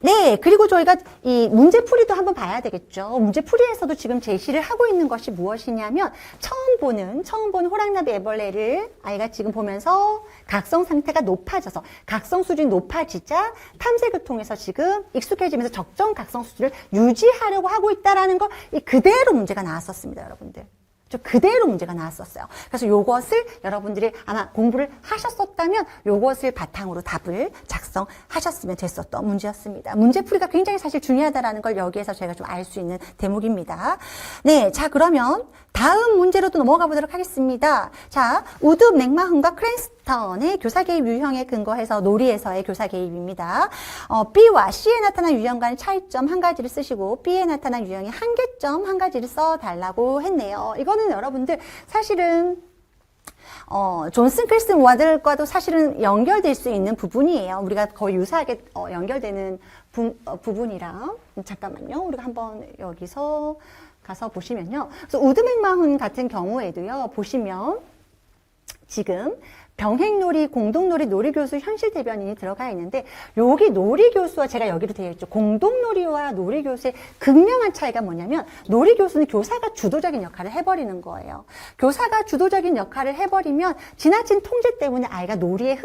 네, 그리고 저희가 이 문제풀이도 한번 봐야 되겠죠. 문제풀이에서도 지금 제시를 하고 있는 것이 무엇이냐면 처음 보는 호랑나비 애벌레를 아이가 지금 보면서 각성 상태가 높아져서 각성 수준이 높아지자 탐색을 통해서 지금 익숙해지면서 적정 각성 수준을 유지하려고 하고 있다라는 거 그대로 문제가 나왔었습니다, 여러분들. 그대로 문제가 나왔었어요. 그래서 요것을 여러분들이 아마 공부를 하셨었다면 요것을 바탕으로 답을 작성하셨으면 됐었던 문제였습니다. 문제풀이가 굉장히 사실 중요하다라는 걸 여기에서 저희가 좀 알 수 있는 대목입니다. 네, 자 그러면 다음 문제로도 넘어가 보도록 하겠습니다. 자, 우드 맥마흔과 크랜스턴의 교사 개입 유형에 근거해서 놀이에서의 교사 개입입니다. B와 C에 나타난 유형과의 차이점 한 가지를 쓰시고 B에 나타난 유형의 한계점 한 가지를 써달라고 했네요. 이거는 여러분들 사실은 존슨 크리스틴 와들과도 사실은 연결될 수 있는 부분이에요. 우리가 거의 유사하게 연결되는 부분이라 잠깐만요. 우리가 한번 여기서 가서 보시면요. 그래서 우드 맥마흔 같은 경우에도요. 보시면 지금 병행놀이, 공동놀이, 놀이교수, 현실 대변인이 들어가 있는데 여기 놀이교수와 제가 여기로 되어 있죠. 공동놀이와 놀이교수의 극명한 차이가 뭐냐면 놀이교수는 교사가 주도적인 역할을 해버리는 거예요. 교사가 주도적인 역할을 해버리면 지나친 통제 때문에 아이가 놀이에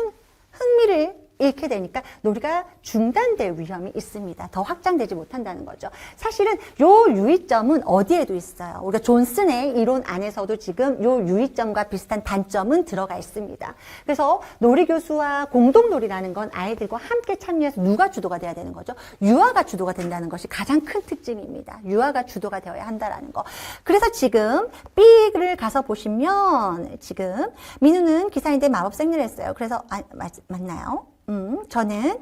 흥미를 잃게 되니까 놀이가 중단될 위험이 있습니다. 더 확장되지 못한다는 거죠. 사실은 요 유의점은 어디에도 있어요. 우리가 존슨의 이론 안에서도 지금 요 유의점과 비슷한 단점은 들어가 있습니다. 그래서 놀이교수와 공동놀이라는 건 아이들과 함께 참여해서 누가 주도가 돼야 되는 거죠? 유아가 주도가 된다는 것이 가장 큰 특징입니다. 유아가 주도가 되어야 한다라는 거. 그래서 지금 B를 가서 보시면 지금 민우는 기사인데 마법 생리를 했어요. 그래서 맞나요? 저는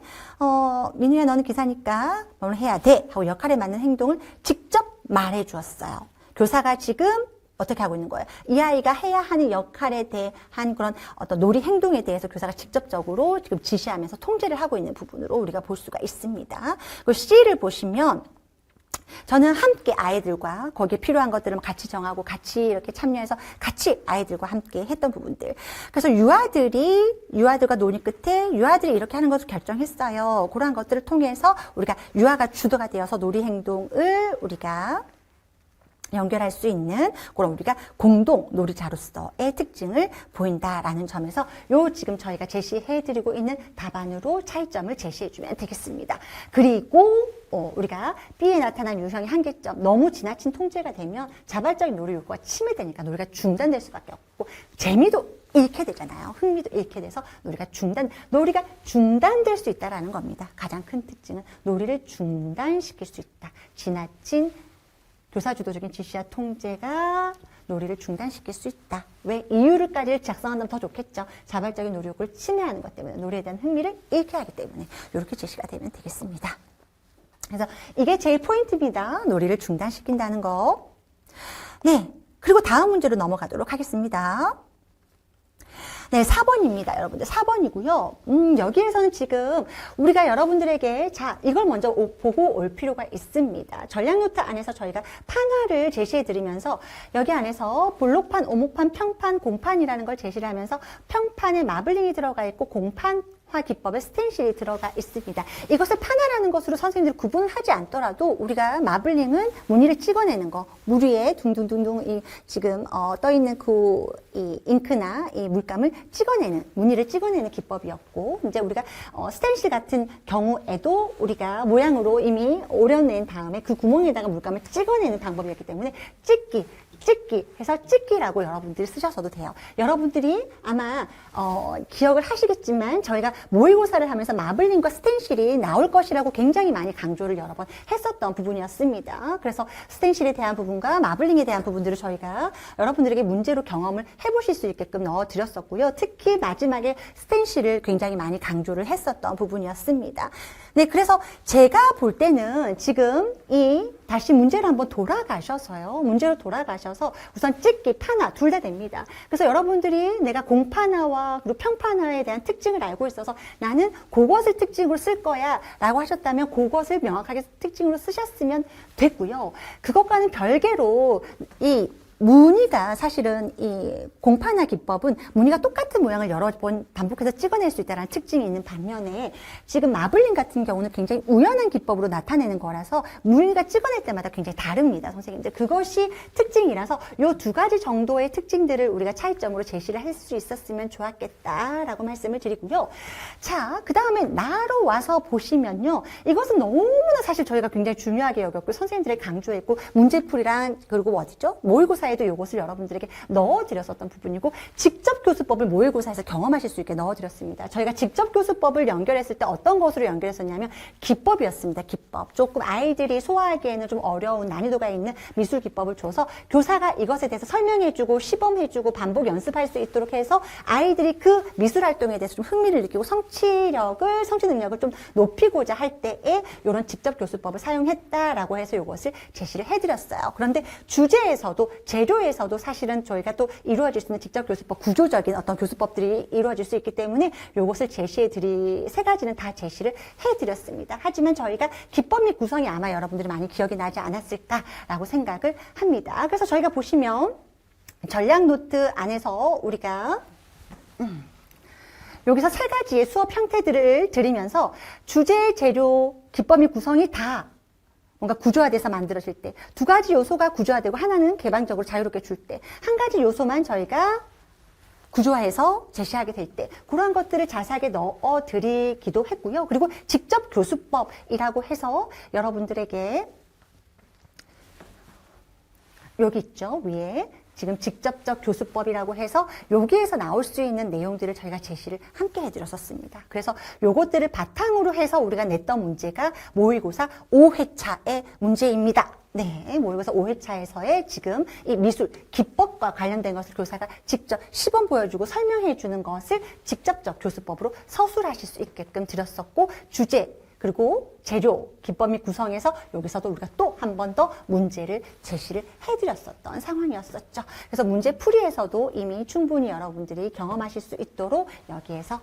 민우야 너는 기사니까 너는 해야 돼 하고 역할에 맞는 행동을 직접 말해 주었어요. 교사가 지금 어떻게 하고 있는 거예요? 이 아이가 해야 하는 역할에 대한 그런 어떤 놀이 행동에 대해서 교사가 직접적으로 지금 지시하면서 통제를 하고 있는 부분으로 우리가 볼 수가 있습니다. 그리고 C를 보시면 저는 함께 아이들과 거기에 필요한 것들을 같이 정하고 같이 이렇게 참여해서 같이 아이들과 함께 했던 부분들. 그래서 유아들과 논의 끝에 유아들이 이렇게 하는 것을 결정했어요. 그러한 것들을 통해서 우리가 유아가 주도가 되어서 놀이 행동을 우리가 연결할 수 있는 그런 우리가 공동 놀이자로서의 특징을 보인다라는 점에서 지금 저희가 제시해드리고 있는 답안으로 차이점을 제시해주면 되겠습니다. 그리고 우리가 B에 나타난 유형의 한계점, 너무 지나친 통제가 되면 자발적인 놀이 욕구가 침해되니까 놀이가 중단될 수밖에 없고 재미도 잃게 되잖아요. 흥미도 잃게 돼서 놀이가 중단될 수 있다라는 겁니다. 가장 큰 특징은 놀이를 중단시킬 수 있다. 지나친 교사주도적인 지시와 통제가 놀이를 중단시킬 수 있다. 왜? 이유를까지 작성한다면 더 좋겠죠. 자발적인 놀이 욕구를 침해하는 것 때문에, 놀이에 대한 흥미를 잃게 하기 때문에 이렇게 제시가 되면 되겠습니다. 그래서 이게 제일 포인트입니다. 놀이를 중단시킨다는 거. 네, 그리고 다음 문제로 넘어가도록 하겠습니다. 네, 4번입니다. 여러분들 4번이고요. 여기에서는 지금 우리가 여러분들에게 이걸 먼저 보고 올 필요가 있습니다. 전략 노트 안에서 저희가 판화를 제시해 드리면서 여기 안에서 블록판, 오목판, 평판, 공판이라는 걸 제시를 하면서 평판에 마블링이 들어가 있고 공판 기법에 스텐실이 들어가 있습니다. 이것을 판화라는 것으로 선생님들이 구분을 하지 않더라도 우리가 마블링은 무늬를 찍어내는 거, 물 위에 둥둥둥둥 지금 떠 있는 이 잉크나 이 물감을 무늬를 찍어내는 기법이었고, 이제 우리가 스텐실 같은 경우에도 우리가 모양으로 이미 오려낸 다음에 그 구멍에다가 물감을 찍어내는 방법이었기 때문에 찍기 해서 찍기라고 여러분들이 쓰셔도 돼요. 여러분들이 아마 기억을 하시겠지만 저희가 모의고사를 하면서 마블링과 스텐실이 나올 것이라고 굉장히 많이 강조를 여러 번 했었던 부분이었습니다. 그래서 스텐실에 대한 부분과 마블링에 대한 부분들을 저희가 여러분들에게 문제로 경험을 해보실 수 있게끔 넣어드렸었고요. 특히 마지막에 스텐실을 굉장히 많이 강조를 했었던 부분이었습니다. 네, 그래서 제가 볼 때는 지금 다시 문제로 한번 문제로 돌아가셔서 우선 찍기, 판화 둘 다 됩니다. 그래서 여러분들이 내가 공판화와 그리고 평판화에 대한 특징을 알고 있어서 나는 그것을 특징으로 쓸 거야 라고 하셨다면 그것을 명확하게 특징으로 쓰셨으면 됐고요. 그것과는 별개로 무늬가 사실은 이 공판화 기법은 무늬가 똑같은 모양을 여러 번 반복해서 찍어낼 수 있다는 특징이 있는 반면에 지금 마블링 같은 경우는 굉장히 우연한 기법으로 나타내는 거라서 무늬가 찍어낼 때마다 굉장히 다릅니다, 선생님들. 그것이 특징이라서 이 두 가지 정도의 특징들을 우리가 차이점으로 제시를 할 수 있었으면 좋았겠다라고 말씀을 드리고요. 자, 그 다음에 나로 와서 보시면요. 이것은 너무나 사실 저희가 굉장히 중요하게 여겼고 선생님들에게 강조했고 문제풀이랑 그리고 모의고사 에도 이것을 여러분들에게 넣어드렸었던 부분이고 직접 교수법을 모의고사에서 경험하실 수 있게 넣어드렸습니다. 저희가 직접 교수법을 연결했을 때 어떤 것으로 연결했었냐면 기법이었습니다. 기법. 조금 아이들이 소화하기에는 좀 어려운 난이도가 있는 미술 기법을 줘서 교사가 이것에 대해서 설명해주고 시범해주고 반복 연습할 수 있도록 해서 아이들이 그 미술 활동에 대해서 좀 흥미를 느끼고 성취 능력을 좀 높이고자 할 때에 이런 직접 교수법을 사용했다라고 해서 이것을 제시를 해드렸어요. 그런데 주제에서도 재료에서도 사실은 저희가 또 이루어질 수 있는 직접 교수법, 구조적인 어떤 교수법들이 이루어질 수 있기 때문에 이것을 세 가지는 다 제시를 해드렸습니다. 하지만 저희가 기법 및 구성이 아마 여러분들이 많이 기억이 나지 않았을까라고 생각을 합니다. 그래서 저희가 보시면 전략 노트 안에서 우리가 여기서 세 가지의 수업 형태들을 드리면서 주제, 재료, 기법 및 구성이 다 뭔가 구조화돼서 만들어질 때 두 가지 요소가 구조화되고 하나는 개방적으로 자유롭게 줄 때 한 가지 요소만 저희가 구조화해서 제시하게 될 때 그러한 것들을 자세하게 넣어드리기도 했고요. 그리고 직접 교수법이라고 해서 여러분들에게 여기 있죠. 위에 지금 직접적 교수법이라고 해서 여기에서 나올 수 있는 내용들을 저희가 제시를 함께 해드렸었습니다. 그래서 요것들을 바탕으로 해서 우리가 냈던 문제가 모의고사 5회차의 문제입니다. 네, 모의고사 5회차에서의 지금 이 미술 기법과 관련된 것을 교사가 직접 시범 보여주고 설명해 주는 것을 직접적 교수법으로 서술하실 수 있게끔 드렸었고 주제 그리고 재료, 기법 및 구성에서 여기서도 우리가 또 한 번 더 문제를 제시를 해드렸었던 상황이었었죠. 그래서 문제 풀이에서도 이미 충분히 여러분들이 경험하실 수 있도록 여기에서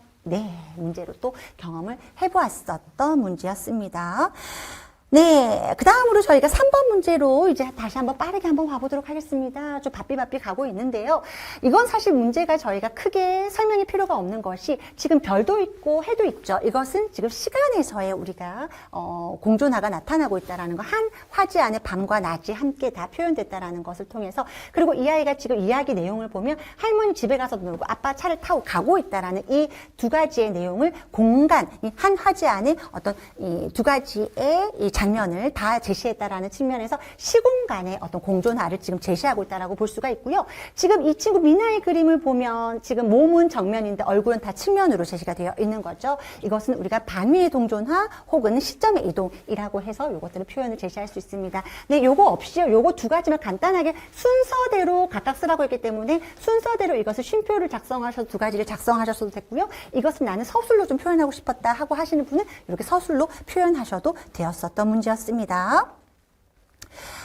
문제로 또 경험을 해보았었던 문제였습니다. 네, 그 다음으로 저희가 3번 문제로 이제 다시 한번 빠르게 한번 봐보도록 하겠습니다. 좀 바삐바삐 가고 있는데요. 이건 사실 문제가 저희가 크게 설명이 필요가 없는 것이 지금 별도 있고 해도 있죠. 이것은 지금 시간에서의 우리가 공존하가 나타나고 있다는 거, 한 화지 안에 밤과 낮이 함께 다 표현됐다는 것을 통해서, 그리고 이 아이가 지금 이야기 내용을 보면 할머니 집에 가서 놀고 아빠 차를 타고 가고 있다는 이 두 가지의 내용을 공간, 이 한 화지 안에 어떤 이 두 가지의 이 장면을 다 제시했다라는 측면에서 시공간의 어떤 공존화를 지금 제시하고 있다라고 볼 수가 있고요. 지금 이 친구 미나의 그림을 보면 지금 몸은 정면인데 얼굴은 다 측면으로 제시가 되어 있는 거죠. 이것은 우리가 반위의 동존화 혹은 시점의 이동이라고 해서 이것들을 표현을 제시할 수 있습니다. 네, 요거 없이요. 요거 두 가지만 간단하게 순서대로 각각 쓰라고 했기 때문에 순서대로 이것을 쉼표를 작성하셔서 두 가지를 작성하셔도 됐고요. 이것은 나는 서술로 좀 표현하고 싶었다 하고 하시는 분은 이렇게 서술로 표현하셔도 되었었던 문제였습니다.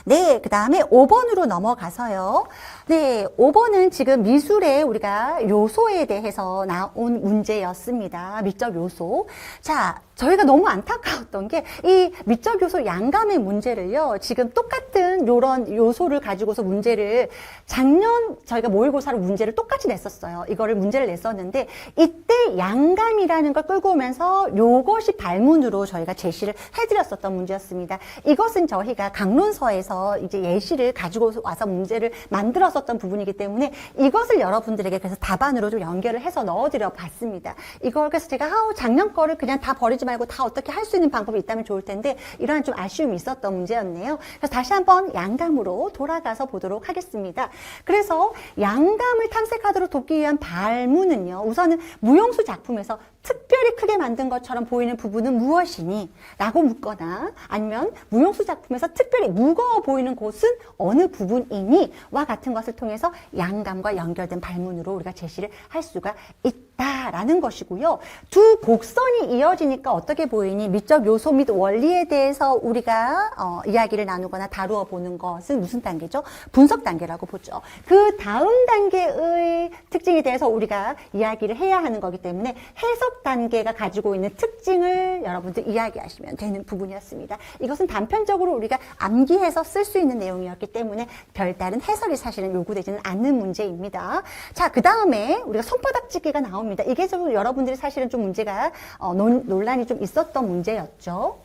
네, 그 다음에 5번으로 넘어가서요. 네, 5번은 지금 미술의 우리가 요소에 대해서 나온 문제였습니다. 미적 요소. 자, 저희가 너무 안타까웠던 게 이 미적 요소 양감의 문제를요. 지금 똑같은 요런 요소를 가지고서 문제를 작년 저희가 모의고사로 문제를 똑같이 냈었어요. 이거를 문제를 냈었는데 이때 양감이라는 걸 끌고 오면서 요것이 발문으로 저희가 제시를 해드렸었던 문제였습니다. 이것은 저희가 강론서에서 이제 예시를 가지고 와서 문제를 만들었었던 부분이기 때문에 이것을 여러분들에게 그래서 답안으로 좀 연결을 해서 넣어드려 봤습니다. 이걸 그래서 제가 작년 거를 그냥 다 버리지 말고 다 어떻게 할 수 있는 방법이 있다면 좋을 텐데 이러한 좀 아쉬움이 있었던 문제였네요. 그래서 다시 한번 양감으로 돌아가서 보도록 하겠습니다. 그래서 양감을 탐색하도록 돕기 위한 발문은요. 우선은 무용수 작품에서 특별히 크게 만든 것처럼 보이는 부분은 무엇이니? 라고 묻거나 아니면 무용수 작품에서 특별히 무거워 보이는 곳은 어느 부분이니? 와 같은 것을 통해서 양감과 연결된 발문으로 우리가 제시를 할 수가 있다라는 것이고요. 두 곡선이 이어지니까 어떻게 보이니? 미적 요소 및 원리에 대해서 우리가 이야기를 나누거나 다루어 보는 것은 무슨 단계죠? 분석 단계라고 보죠. 그 다음 단계의 특징에 대해서 우리가 이야기를 해야 하는 거기 때문에 해석 단계가 가지고 있는 특징을 여러분들 이야기하시면 되는 부분이었습니다. 이것은 단편적으로 우리가 암기해서 쓸 수 있는 내용이었기 때문에 별다른 해설이 사실은 요구되지는 않는 문제입니다. 자, 그 다음에 우리가 손바닥 찍기가 나옵니다. 이게 좀 여러분들이 사실은 좀 문제가 논란이 좀 있었던 문제였죠.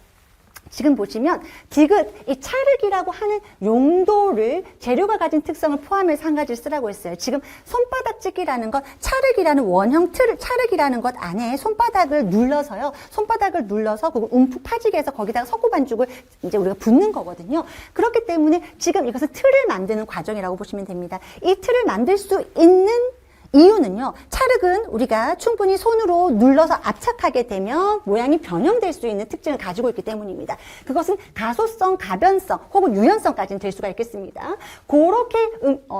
지금 보시면 디귿, 이 찰흙이라고 하는 용도를 재료가 가진 특성을 포함해서 한 가지를 쓰라고 했어요. 지금 손바닥 찍기라는 건 찰흙이라는 원형 틀을, 찰흙이라는 것 안에 손바닥을 눌러서요. 손바닥을 눌러서 그걸 움푹 파지게 해서 거기다가 석고 반죽을 이제 우리가 붓는 거거든요. 그렇기 때문에 지금 이것은 틀을 만드는 과정이라고 보시면 됩니다. 이 틀을 만들 수 있는 이유는요. 찰흙은 우리가 충분히 손으로 눌러서 압착하게 되면 모양이 변형될 수 있는 특징을 가지고 있기 때문입니다. 그것은 가소성, 가변성 혹은 유연성까지는 될 수가 있겠습니다. 그렇게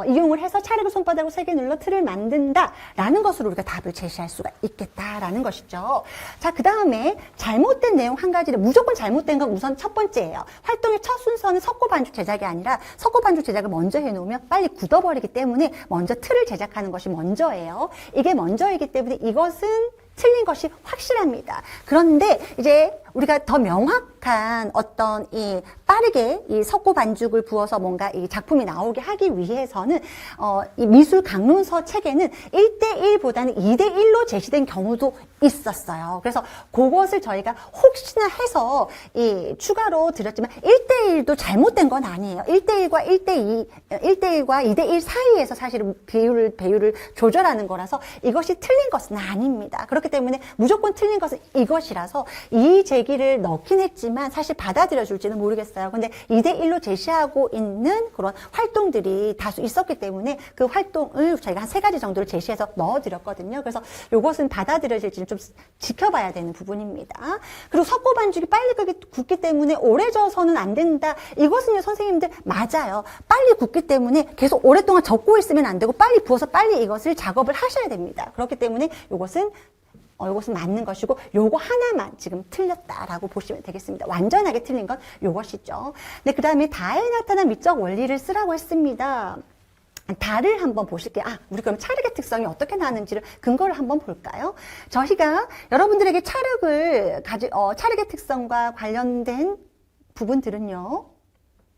이용을 해서 찰흙을 손바닥으로 세게 눌러 틀을 만든다라는 것으로 우리가 답을 제시할 수가 있겠다라는 것이죠. 자, 그 다음에 잘못된 내용 한 가지를 무조건 잘못된 건 우선 첫 번째예요. 활동의 첫 순서는 석고 반죽 제작이 아니라 석고 반죽 제작을 먼저 해놓으면 빨리 굳어버리기 때문에 먼저 틀을 제작하는 것이 먼저예요. 이게 먼저이기 때문에 이것은 틀린 것이 확실합니다. 그런데 이제 우리가 더 명확한 어떤 이 빠르게 이 석고 반죽을 부어서 뭔가 이 작품이 나오게 하기 위해서는 이 미술 강론서 책에는 1대1보다는 2대1로 제시된 경우도 있었어요. 그래서 그것을 저희가 혹시나 해서 이 추가로 드렸지만 1대1도 잘못된 건 아니에요. 1대1과 2대1 사이에서 사실은 배율을 조절하는 거라서 이것이 틀린 것은 아닙니다. 그렇기 때문에 무조건 틀린 것은 이것이라서 이 제기를 넣긴 했지만 사실 받아들여 줄지는 모르겠어요. 근데 2대1로 제시하고 있는 그런 활동들이 다수 있었기 때문에 그 활동을 저희가 한 3가지 정도를 제시해서 넣어드렸거든요. 그래서 이것은 받아들여질지는 좀 지켜봐야 되는 부분입니다. 그리고 석고 반죽이 빨리 굳기 때문에 오래 져서는 안 된다. 이것은요, 선생님들 맞아요. 빨리 굳기 때문에 계속 오랫동안 젓고 있으면 안 되고 빨리 부어서 빨리 이것을 작업을 하셔야 됩니다. 그렇기 때문에 이것은 맞는 것이고 요거 하나만 지금 틀렸다라고 보시면 되겠습니다. 완전하게 틀린 건 요것이죠. 네, 그 다음에 다에 나타난 미적 원리를 쓰라고 했습니다. 다를 한번 보실게요. 우리 그럼 찰흙의 특성이 어떻게 나는지를 근거를 한번 볼까요? 저희가 여러분들에게 찰흙의 특성과 관련된 부분들은요.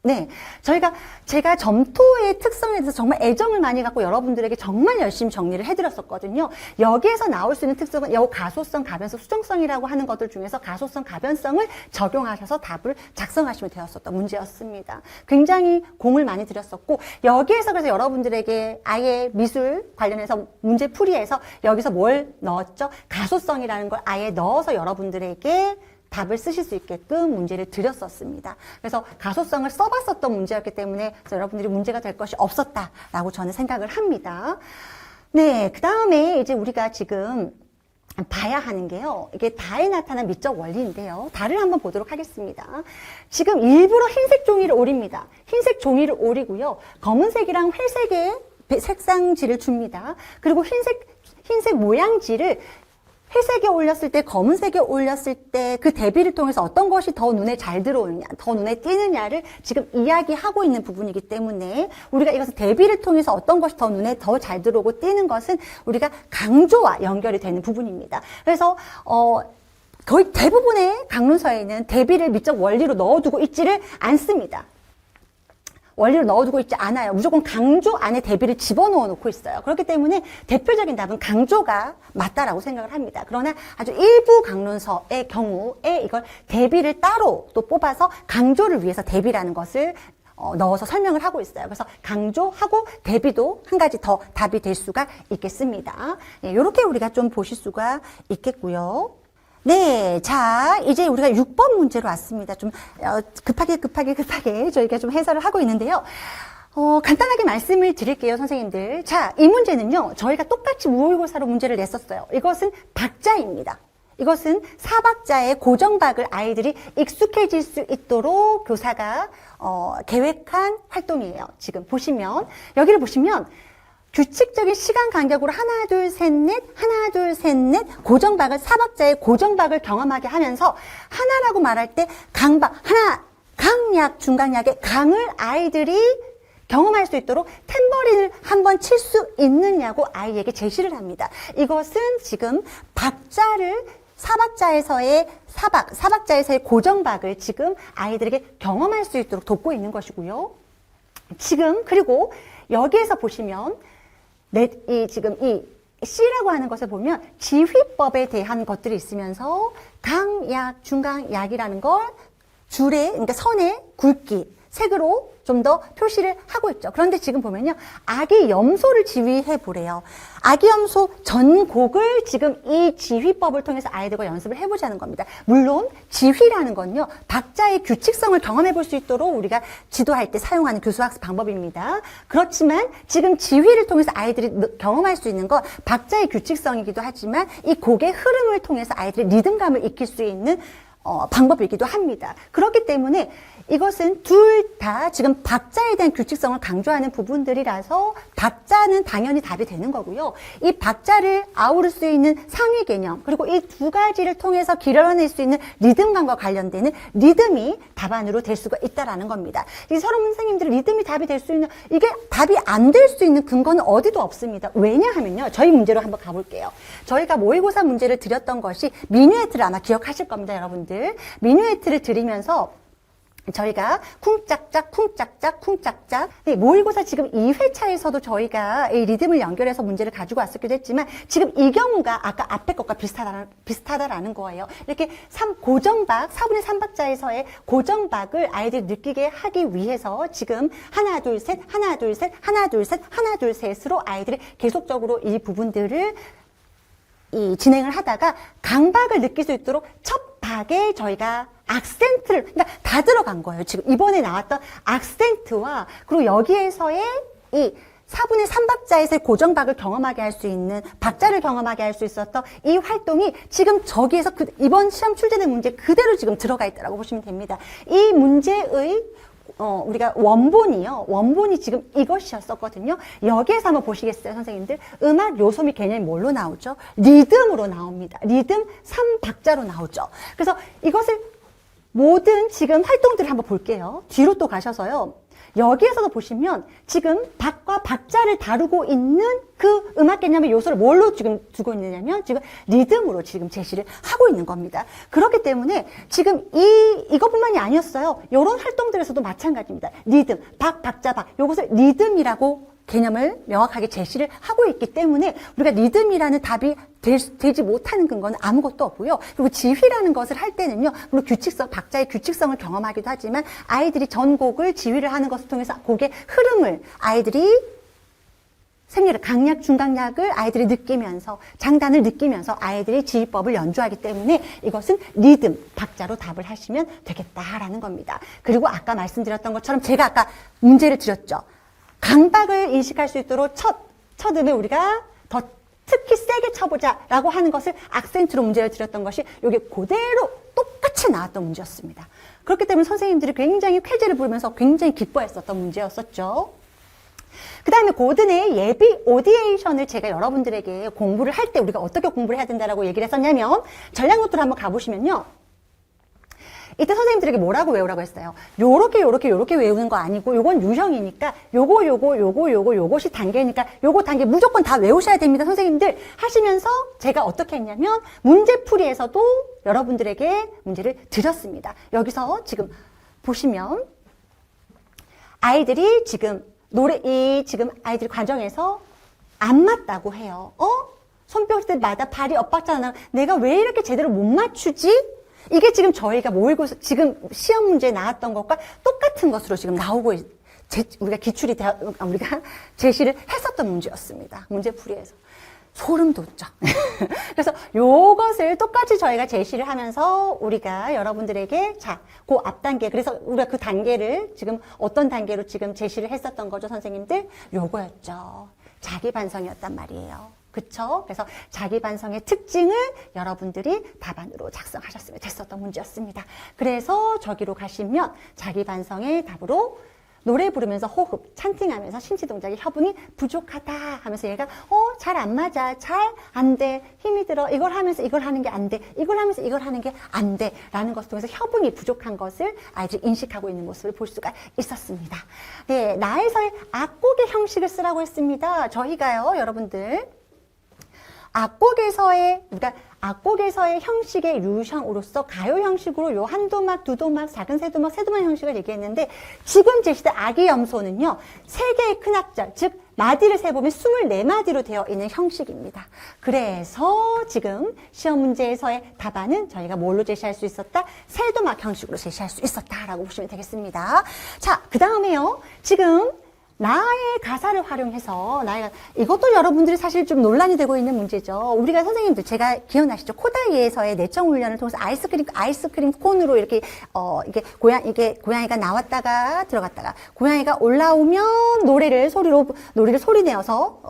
네, 제가 점토의 특성에 대해서 정말 애정을 많이 갖고 여러분들에게 정말 열심히 정리를 해드렸었거든요. 여기에서 나올 수 있는 특성은 요 가소성, 가변성, 수정성이라고 하는 것들 중에서 가소성, 가변성을 적용하셔서 답을 작성하시면 되었었던 문제였습니다. 굉장히 공을 많이 들였었고, 여기에서 그래서 여러분들에게 아예 미술 관련해서 문제풀이에서 여기서 뭘 넣었죠? 가소성이라는 걸 아예 넣어서 여러분들에게 답을 쓰실 수 있게끔 문제를 드렸었습니다. 그래서 가소성을 써봤었던 문제였기 때문에 여러분들이 문제가 될 것이 없었다라고 저는 생각을 합니다. 네, 그 다음에 이제 우리가 지금 봐야 하는 게요. 이게 다에 나타난 미적 원리인데요. 다를 한번 보도록 하겠습니다. 지금 일부러 흰색 종이를 오립니다. 흰색 종이를 오리고요. 검은색이랑 회색의 색상지를 줍니다. 그리고 흰색 모양지를 회색에 올렸을 때, 검은색에 올렸을 때 그 대비를 통해서 어떤 것이 더 눈에 잘 들어오느냐, 더 눈에 띄느냐를 지금 이야기하고 있는 부분이기 때문에 우리가 이것을 대비를 통해서 어떤 것이 더 눈에 더 잘 들어오고 띄는 것은 우리가 강조와 연결이 되는 부분입니다. 그래서 거의 대부분의 강론서에는 대비를 미적 원리로 넣어두고 있지를 않습니다. 원리를 넣어두고 있지 않아요. 무조건 강조 안에 대비를 집어넣어 놓고 있어요. 그렇기 때문에 대표적인 답은 강조가 맞다라고 생각을 합니다. 그러나 아주 일부 강론서의 경우에 이걸 대비를 따로 또 뽑아서 강조를 위해서 대비라는 것을 넣어서 설명을 하고 있어요. 그래서 강조하고 대비도 한 가지 더 답이 될 수가 있겠습니다. 네, 이렇게 우리가 좀 보실 수가 있겠고요. 네, 자, 이제 우리가 6번 문제로 왔습니다. 좀 급하게 저희가 좀 해설을 하고 있는데요. 간단하게 말씀을 드릴게요, 선생님들. 자, 이 문제는요, 저희가 똑같이 모의고사로 문제를 냈었어요. 이것은 박자입니다. 이것은 사박자의 고정박을 아이들이 익숙해질 수 있도록 교사가 계획한 활동이에요. 지금 보시면, 여기를 보시면 규칙적인 시간 간격으로 하나, 둘, 셋, 넷, 하나, 둘, 셋, 넷, 고정박을, 사박자의 고정박을 경험하게 하면서 하나라고 말할 때 강박, 하나, 강약, 중강약의 강을 아이들이 경험할 수 있도록 탬버린을 한번 칠 수 있느냐고 아이에게 제시를 합니다. 이것은 지금 박자를 사박자에서의 사박자에서의 고정박을 지금 아이들에게 경험할 수 있도록 돕고 있는 것이고요. 지금 그리고 여기에서 보시면 지금 이 C라고 하는 것을 보면 지휘법에 대한 것들이 있으면서 강, 약, 중강, 약이라는 걸 줄에, 그러니까 선의 굵기, 색으로 좀 더 표시를 하고 있죠. 그런데 지금 보면요. 아기 염소를 지휘해 보래요. 아기 염소 전곡을 지금 이 지휘법을 통해서 아이들과 연습을 해보자는 겁니다. 물론 지휘라는 건요. 박자의 규칙성을 경험해 볼 수 있도록 우리가 지도할 때 사용하는 교수학습 방법입니다. 그렇지만 지금 지휘를 통해서 아이들이 경험할 수 있는 건 박자의 규칙성이기도 하지만 이 곡의 흐름을 통해서 아이들이 리듬감을 익힐 수 있는 방법이기도 합니다. 그렇기 때문에 이것은 둘 다 지금 박자에 대한 규칙성을 강조하는 부분들이라서 박자는 당연히 답이 되는 거고요. 이 박자를 아우를 수 있는 상위 개념, 그리고 이 두 가지를 통해서 길러낼 수 있는 리듬감과 관련되는 리듬이 답안으로 될 수가 있다라는 겁니다. 이 서른 선생님들이 리듬이 답이 될 수 있는, 이게 답이 안 될 수 있는 근거는 어디도 없습니다. 왜냐하면요. 저희 문제로 한번 가볼게요. 저희가 모의고사 문제를 드렸던 것이 미뉴에트를 아마 기억하실 겁니다, 여러분들. 미뉴에트를 드리면서 저희가 쿵짝짝 쿵짝짝 쿵짝짝, 네, 모의고사 지금 2회차에서도 저희가 이 리듬을 연결해서 문제를 가지고 왔었기도 했지만 지금 이 경우가 아까 앞에 것과 비슷하다라는 거예요. 이렇게 고정박, 4분의 3박자에서의 고정박을 아이들이 느끼게 하기 위해서 지금 하나 둘 셋, 하나 둘 셋, 하나 둘 셋, 하나 둘 셋으로 아이들이 계속적으로 이 부분들을 진행을 하다가 강박을 느낄 수 있도록 첫 박에 저희가 악센트를, 그러니까 다 들어간 거예요. 지금 이번에 나왔던 악센트와 그리고 여기에서의 이 4분의 3박자에서의 고정박을 경험하게 할 수 있는, 박자를 경험하게 할 수 있었던 이 활동이 지금 저기에서 이번 시험 출제된 문제 그대로 지금 들어가 있다고 보시면 됩니다. 이 문제의 우리가 원본이 지금 이것이었었거든요. 여기에서 한번 보시겠어요, 선생님들? 음악 요소 및 개념이 뭘로 나오죠? 리듬으로 나옵니다. 리듬 3박자로 나오죠. 그래서 이것을 모든 지금 활동들을 한번 볼게요. 뒤로 또 가셔서요. 여기에서도 보시면 지금 박과 박자를 다루고 있는 그 음악 개념의 요소를 뭘로 지금 두고 있느냐면 지금 리듬으로 지금 제시를 하고 있는 겁니다. 그렇기 때문에 지금 이것뿐만이 아니었어요. 이런 활동들에서도 마찬가지입니다. 리듬, 박, 박자, 박. 요것을 리듬이라고 개념을 명확하게 제시를 하고 있기 때문에 우리가 리듬이라는 답이 되지 못하는 근거는 아무것도 없고요. 그리고 지휘라는 것을 할 때는요, 물론 규칙성, 박자의 규칙성을 경험하기도 하지만 아이들이 전곡을 지휘를 하는 것을 통해서 곡의 흐름을 아이들이 생리를 강약, 중강약을 아이들이 느끼면서 장단을 느끼면서 아이들이 지휘법을 연주하기 때문에 이것은 리듬, 박자로 답을 하시면 되겠다라는 겁니다. 그리고 아까 말씀드렸던 것처럼 제가 아까 문제를 드렸죠. 강박을 인식할 수 있도록 첫 음에 우리가 더 특히 세게 쳐보자라고 하는 것을 악센트로 문제를 드렸던 것이 이게 그대로 똑같이 나왔던 문제였습니다. 그렇기 때문에 선생님들이 굉장히 쾌재를 부르면서 굉장히 기뻐했었던 문제였었죠. 그 다음에 고든의 예비 오디에이션을 제가 여러분들에게 공부를 할 때 우리가 어떻게 공부를 해야 된다라고 얘기를 했었냐면 전략 노트를 한번 가보시면요. 이때 선생님들에게 뭐라고 외우라고 했어요? 요렇게 외우는 거 아니고 요건 유형이니까 요것이 단계니까 요거 단계 무조건 다 외우셔야 됩니다. 선생님들 하시면서 제가 어떻게 했냐면 문제풀이에서도 여러분들에게 문제를 드렸습니다. 여기서 지금 보시면 아이들이 지금 지금 아이들이 과정에서 안 맞다고 해요. 손뼉 때마다 발이 엇박자가 내가 왜 이렇게 제대로 못 맞추지? 이게 지금 저희가 모의고사, 지금 시험 문제에 나왔던 것과 똑같은 것으로 지금 나오고, 우리가 제시를 했었던 문제였습니다. 문제풀이에서. 소름 돋죠. 그래서 요것을 똑같이 저희가 제시를 하면서 우리가 여러분들에게 그 앞 단계, 그래서 우리가 그 단계를 지금 어떤 단계로 지금 제시를 했었던 거죠, 선생님들? 요거였죠. 자기 반성이었단 말이에요. 그쵸? 그래서 자기 반성의 특징을 여러분들이 답안으로 작성하셨으면 됐었던 문제였습니다. 그래서 저기로 가시면 자기 반성의 답으로 노래 부르면서 호흡, 찬팅하면서 신체 동작의 협응이 부족하다 하면서 얘가 잘 안 맞아, 잘 안 돼, 힘이 들어, 이걸 하면서 이걸 하는 게 안 돼, 이걸 하면서 이걸 하는 게 안 돼 라는 것을 통해서 협응이 부족한 것을 아이들이 인식하고 있는 모습을 볼 수가 있었습니다. 네, 나에서의 악곡의 형식을 쓰라고 했습니다. 저희가요, 여러분들 악곡에서의 형식의 유형으로서 가요 형식으로 요 한도막, 두도막, 작은 세도막, 세도막 형식을 얘기했는데 지금 제시된 아기 염소는요 3개의 큰 악절, 즉 마디를 세보면 24마디로 되어 있는 형식입니다. 그래서 지금 시험 문제에서의 답안은 저희가 뭘로 제시할 수 있었다? 세도막 형식으로 제시할 수 있었다라고 보시면 되겠습니다. 자, 그 다음에요. 지금 나의 가사를 활용해서 이것도 여러분들이 사실 좀 논란이 되고 있는 문제죠. 우리가 선생님들 제가 기억나시죠? 코다이에서의 내청 훈련을 통해서 아이스크림 콘으로 이렇게 이게 고양이가 나왔다가 들어갔다가 고양이가 올라오면 노래를 소리내서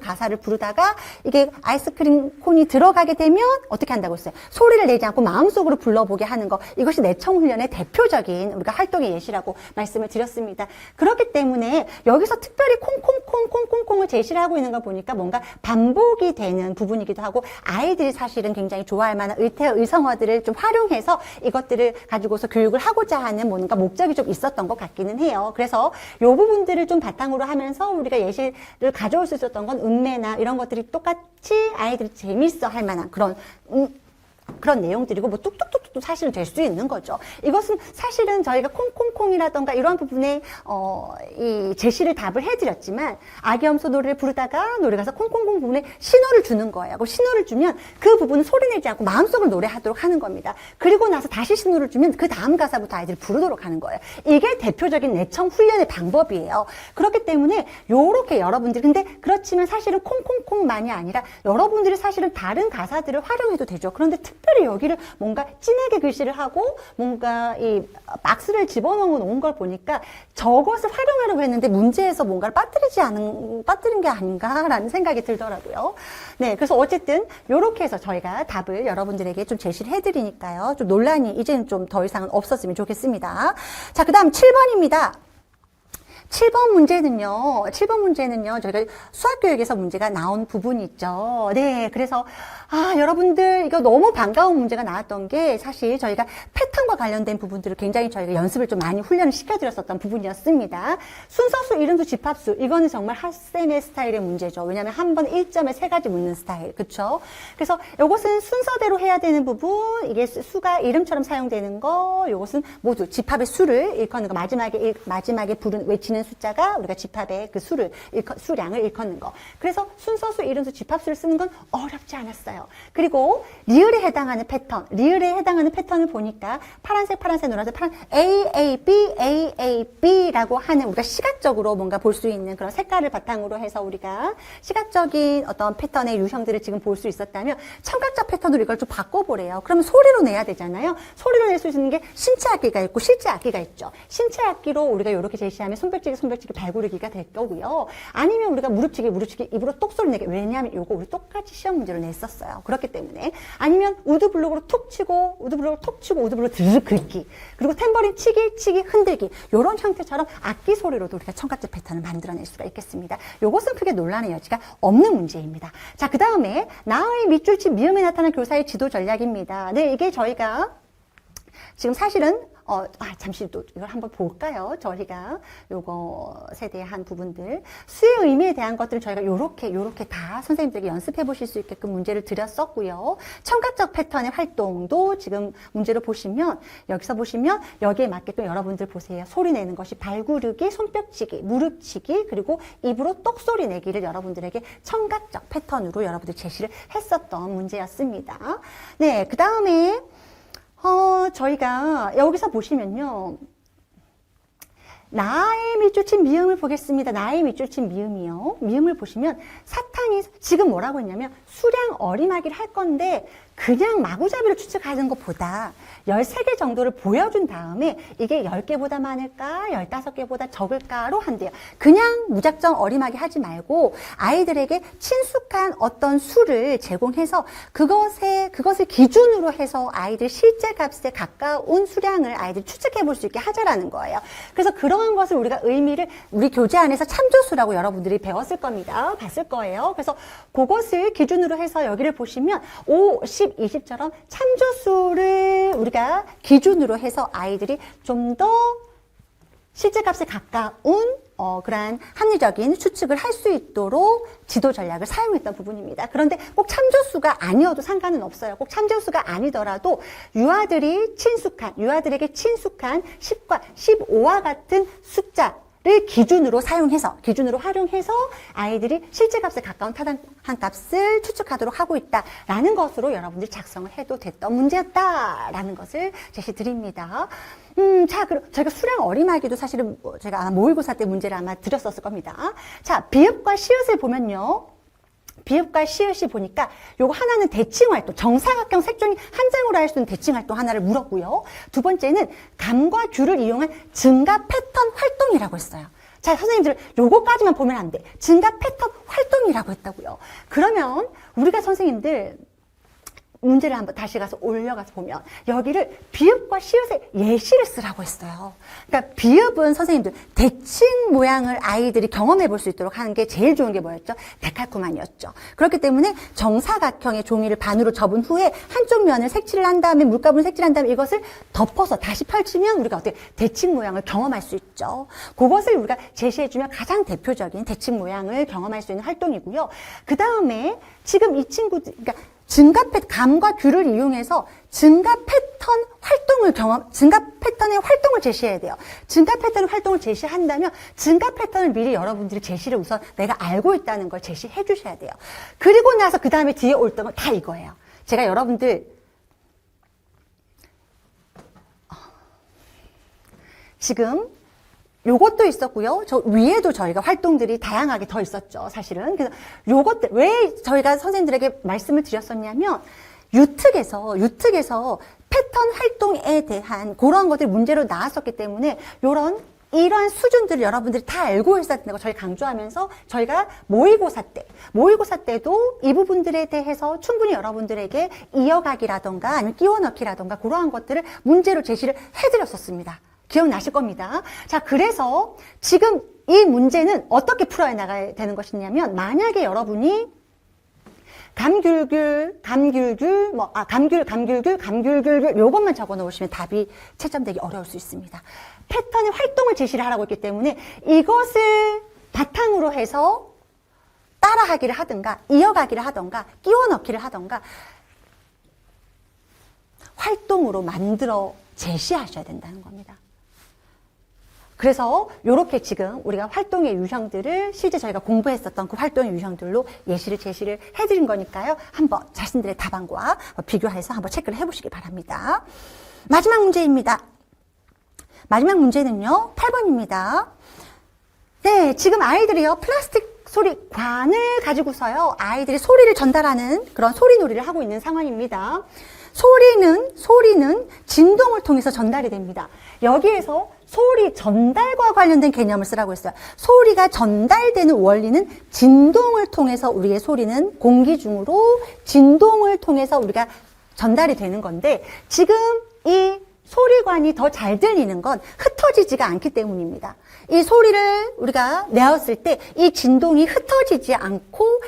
가사를 부르다가 이게 아이스크림 콘이 들어가게 되면 어떻게 한다고 했어요? 소리를 내지 않고 마음속으로 불러보게 하는 거. 이것이 내청 훈련의 대표적인 우리가 활동의 예시라고 말씀을 드렸습니다. 그렇기 때문에 여기서 특별히 콩콩콩을 제시를 하고 있는 걸 보니까 뭔가 반복이 되는 부분이기도 하고 아이들이 사실은 굉장히 좋아할 만한 의성어들을 좀 활용해서 이것들을 가지고서 교육을 하고자 하는 뭔가 목적이 좀 있었던 것 같기는 해요. 그래서 이 부분들을 좀 바탕으로 하면서 우리가 예시를 가져올 수 있었던 건 음매나 이런 것들이 똑같이 아이들이 재밌어 할 만한 그런 내용들이고 뭐 뚝뚝뚝뚝 사실은 될 수 있는 거죠. 이것은 사실은 저희가 콩콩콩이라던가 이런 부분에 이 제시를 답을 해드렸지만 아기 염소 노래를 부르다가 노래 가서 콩콩콩 부분에 신호를 주는 거예요. 그 신호를 주면 그 부분은 소리내지 않고 마음속으로 노래하도록 하는 겁니다. 그리고 나서 다시 신호를 주면 그 다음 가사부터 아이들이 부르도록 하는 거예요. 이게 대표적인 내청 훈련의 방법이에요. 그렇기 때문에 요렇게 여러분들이 근데 그렇지만 사실은 콩콩콩만이 아니라 여러분들이 사실은 다른 가사들을 활용해도 되죠. 그런데 특별히 여기를 뭔가 진하게 글씨를 하고 뭔가 이 박스를 집어넣은 걸 보니까 저것을 활용하려고 했는데 문제에서 뭔가를 빠뜨린 게 아닌가라는 생각이 들더라고요. 네, 그래서 어쨌든 이렇게 해서 저희가 답을 여러분들에게 좀 제시를 해드리니까요. 좀 논란이 이제는 좀 더 이상은 없었으면 좋겠습니다. 자, 그 다음 7번입니다. 7번 문제는요, 저희가 수학교육에서 문제가 나온 부분이 있죠. 네, 그래서, 여러분들, 이거 너무 반가운 문제가 나왔던 게, 사실 저희가 패턴과 관련된 부분들을 굉장히 저희가 연습을 좀 많이 훈련을 시켜드렸었던 부분이었습니다. 순서수, 이름수, 집합수, 이거는 정말 핫쌤의 스타일의 문제죠. 왜냐면 한 번 1점에 3가지 묻는 스타일, 그쵸? 그래서 이것은 순서대로 해야 되는 부분, 이게 수가 이름처럼 사용되는 거, 이것은 모두 집합의 수를 일컫는 거, 마지막에 외치는 숫자가 우리가 집합의 그 수량을 일컫는 거. 그래서 순서수, 이름수, 집합수를 쓰는 건 어렵지 않았어요. 그리고 리을에 해당하는 패턴을 보니까 파란색, 노란색, AAB라고 하는 우리가 시각적으로 뭔가 볼 수 있는 그런 색깔을 바탕으로 해서 우리가 시각적인 어떤 패턴의 유형들을 지금 볼 수 있었다면 청각적 패턴으로 이걸 좀 바꿔보래요. 그러면 소리로 내야 되잖아요. 소리로 낼 수 있는 게 신체 악기가 있고 실제 악기가 있죠. 신체 악기로 우리가 이렇게 제시하면 손뼉치기, 발구르기가 될 거고요. 아니면 우리가 무릎치기, 입으로 똑소리 내기. 왜냐하면 이거 우리 똑같이 시험 문제로 냈었어요. 그렇기 때문에. 아니면 우드블록으로 툭 치고, 우드블록으로 드르륵 긁기. 그리고 탬버린 치기, 흔들기. 이런 형태처럼 악기 소리로도 우리가 청각적 패턴을 만들어낼 수가 있겠습니다. 이것은 크게 논란의 여지가 없는 문제입니다. 자, 그 다음에 나의 밑줄치 미음에 나타난 교사의 지도 전략입니다. 네, 이게 저희가 지금 사실은 잠시 또 이걸 한번 볼까요? 저희가 요것에 대한 부분들. 수의 의미에 대한 것들을 저희가 요렇게 다 선생님들에게 연습해 보실 수 있게끔 문제를 드렸었고요. 청각적 패턴의 활동도 지금 문제로 보시면, 여기에 맞게 또 여러분들 보세요. 소리 내는 것이 발구르기, 손뼉치기, 무릎치기, 그리고 입으로 똑소리 내기를 여러분들에게 청각적 패턴으로 여러분들 제시를 했었던 문제였습니다. 네, 그 다음에 저희가 여기서 보시면요. 나의 밑줄친 미음을 보겠습니다. 나의 밑줄친 미음이요. 미음을 보시면 사탕이 지금 뭐라고 했냐면 수량 어리마기를 할 건데 그냥 마구잡이로 추측하는 것보다 13개 정도를 보여준 다음에 이게 10개보다 많을까 15개보다 적을까로 한대요. 그냥 무작정 어리마기 하지 말고 아이들에게 친숙한 어떤 수를 제공해서 그것을 기준으로 해서 아이들 실제 값에 가까운 수량을 아이들이 추측해 볼 수 있게 하자라는 거예요. 그래서 그러한 것을 우리가 의미를 우리 교재 안에서 참조수라고 여러분들이 배웠을 겁니다. 봤을 거예요. 그래서 그것을 기준으로 해서 여기를 보시면 5, 10, 20처럼 참조수를 우리가 기준으로 해서 아이들이 좀 더 실제 값에 가까운 그러한 합리적인 추측을 할 수 있도록 지도 전략을 사용했던 부분입니다. 그런데 꼭 참조수가 아니어도 상관은 없어요. 꼭 참조수가 아니더라도 유아들에게 친숙한 10과 15와 같은 숫자를 기준으로 활용해서 아이들이 실제 값에 가까운 타당한 값을 추측하도록 하고 있다라는 것으로 여러분들이 작성을 해도 됐던 문제였다라는 것을 제시드립니다. 자, 그럼 저희가 수량 어리마기도 사실은 제가 아마 모의고사 때 문제를 아마 드렸었을 겁니다. 자, 비읍과 시읒을 보면요. 비읍과 시읒이 보니까 요거 하나는 대칭활동, 정사각형 색종이 한 장으로 할 수 있는 대칭활동 하나를 물었고요. 두 번째는 감과 규를 이용한 증가 패턴 활동이라고 했어요. 자, 선생님들 요거까지만 보면 안 돼. 증가 패턴 활동이라고 했다고요. 그러면 우리가 선생님들 문제를 한번 다시 가서 올려가서 보면 여기를 비읍과 시읒의 예시를 쓰라고 했어요. 그러니까 비읍은 선생님들 대칭 모양을 아이들이 경험해 볼 수 있도록 하는 게 제일 좋은 게 뭐였죠? 데칼코마니였죠. 그렇기 때문에 정사각형의 종이를 반으로 접은 후에 한쪽 면을 색칠을 한 다음에 물감으로 색칠한 다음에 이것을 덮어서 다시 펼치면 우리가 어떻게 대칭 모양을 경험할 수 있죠. 그것을 우리가 제시해주면 가장 대표적인 대칭 모양을 경험할 수 있는 활동이고요. 그 다음에 지금 이 친구들, 그러니까 감과 규를 이용해서 증가 패턴의 활동을 제시해야 돼요. 증가 패턴의 활동을 제시한다면 증가 패턴을 미리 여러분들이 제시를 우선 내가 알고 있다는 걸 제시해 주셔야 돼요. 그리고 나서 그 다음에 뒤에 올 때는 다 이거예요. 제가 여러분들 지금 요것도 있었고요. 저 위에도 저희가 활동들이 다양하게 더 있었죠, 사실은. 그래서 요것들, 왜 저희가 선생님들에게 말씀을 드렸었냐면, 유특에서 패턴 활동에 대한 그런 것들이 문제로 나왔었기 때문에, 이러한 수준들을 여러분들이 다 알고 있었다는 거 저희 강조하면서 저희가 모의고사 때도 이 부분들에 대해서 충분히 여러분들에게 이어가기라던가 아니면 끼워 넣기라던가 그러한 것들을 문제로 제시를 해드렸었습니다. 기억나실 겁니다. 자, 그래서 지금 이 문제는 어떻게 풀어야 나가야 되는 것이냐면, 만약에 여러분이 감귤귤, 감귤귤 요것만 적어 놓으시면 답이 채점되기 어려울 수 있습니다. 패턴의 활동을 제시를 하라고 했기 때문에 이것을 바탕으로 해서 따라하기를 하든가, 이어가기를 하든가, 끼워 넣기를 하든가, 활동으로 만들어 제시하셔야 된다는 겁니다. 그래서 이렇게 지금 우리가 활동의 유형들을 실제 저희가 공부했었던 그 활동의 유형들로 예시를 제시를 해드린 거니까요. 한번 자신들의 답안과 비교해서 한번 체크를 해보시기 바랍니다. 마지막 문제입니다. 마지막 문제는요. 8번입니다. 네, 지금 아이들이요. 플라스틱 소리관을 가지고서요. 아이들이 소리를 전달하는 그런 소리놀이를 하고 있는 상황입니다. 소리는 진동을 통해서 전달이 됩니다. 여기에서 소리 전달과 관련된 개념을 쓰라고 했어요. 소리가 전달되는 원리는 진동을 통해서 우리의 소리는 공기 중으로 진동을 통해서 우리가 전달이 되는 건데 지금 이 소리관이 더 잘 들리는 건 흩어지지가 않기 때문입니다. 이 소리를 우리가 내었을 때 이 진동이 흩어지지 않고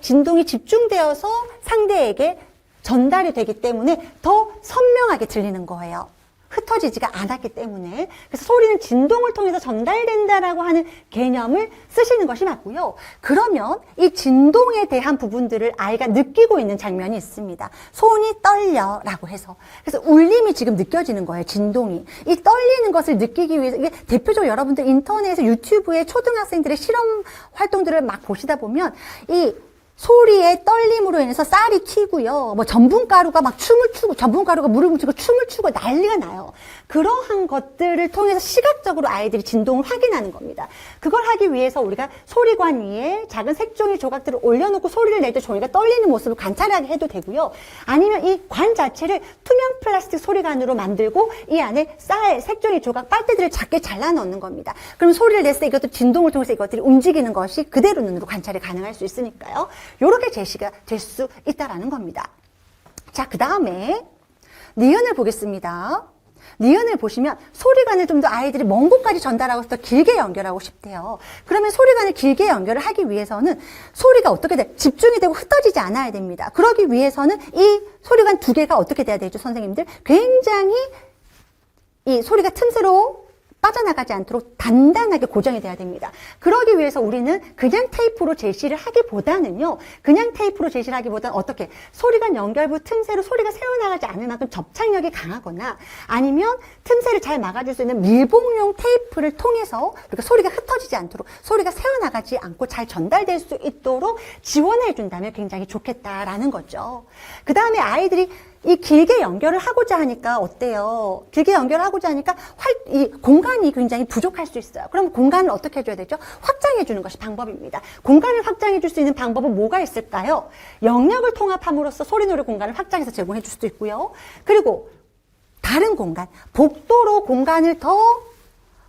진동이 집중되어서 상대에게 전달이 되기 때문에 더 선명하게 들리는 거예요. 흩어지지가 않았기 때문에. 그래서 소리는 진동을 통해서 전달된다라고 하는 개념을 쓰시는 것이 맞고요. 그러면 이 진동에 대한 부분들을 아이가 느끼고 있는 장면이 있습니다. 손이 떨려라고 해서. 그래서 울림이 지금 느껴지는 거예요. 진동이. 이 떨리는 것을 느끼기 위해서 이게 대표적으로 여러분들 인터넷에 유튜브에 초등학생들의 실험 활동들을 막 보시다 보면 이 소리의 떨림으로 인해서 쌀이 튀고요. 전분가루가 막 춤을 추고, 전분가루가 물을 묻히고 춤을 추고 난리가 나요. 그러한 것들을 통해서 시각적으로 아이들이 진동을 확인하는 겁니다. 그걸 하기 위해서 우리가 소리관 위에 작은 색종이 조각들을 올려놓고 소리를 낼 때 종이가 떨리는 모습을 관찰하게 해도 되고요. 아니면 이 관 자체를 투명 플라스틱 소리관으로 만들고 이 안에 색종이 조각 빨대들을 작게 잘라 넣는 겁니다. 그럼 소리를 냈을 때 이것도 진동을 통해서 이것들이 움직이는 것이 그대로 눈으로 관찰이 가능할 수 있으니까요. 이렇게 제시가 될 수 있다라는 겁니다. 자, 그 다음에 니은을 보겠습니다. 니은을 보시면 소리관을 좀 더 아이들이 먼 곳까지 전달하고 더 길게 연결하고 싶대요. 그러면 소리관을 길게 연결을 하기 위해서는 소리가 어떻게 돼? 집중이 되고 흩어지지 않아야 됩니다. 그러기 위해서는 이 소리관 두 개가 어떻게 돼야 되죠, 선생님들? 굉장히 이 소리가 틈새로 빠져나가지 않도록 단단하게 고정이 돼야 됩니다. 그러기 위해서 우리는 그냥 테이프로 제시를 하기보다는 어떻게 소리관 연결부 틈새로 소리가 새어나가지 않을 만큼 접착력이 강하거나 아니면 틈새를 잘 막아줄 수 있는 밀봉용 테이프를 통해서 그러니까 소리가 흩어지지 않도록 소리가 새어나가지 않고 잘 전달될 수 있도록 지원해 준다면 굉장히 좋겠다라는 거죠. 그 다음에 아이들이 이 길게 연결을 하고자 하니까 어때요? 길게 연결을 하고자 하니까 이 공간이 굉장히 부족할 수 있어요. 그럼 공간을 어떻게 해줘야 되죠? 확장해 주는 것이 방법입니다. 공간을 확장해 줄 수 있는 방법은 뭐가 있을까요? 영역을 통합함으로써 소리놀이 공간을 확장해서 제공해 줄 수도 있고요. 그리고 다른 공간, 복도로 공간을 더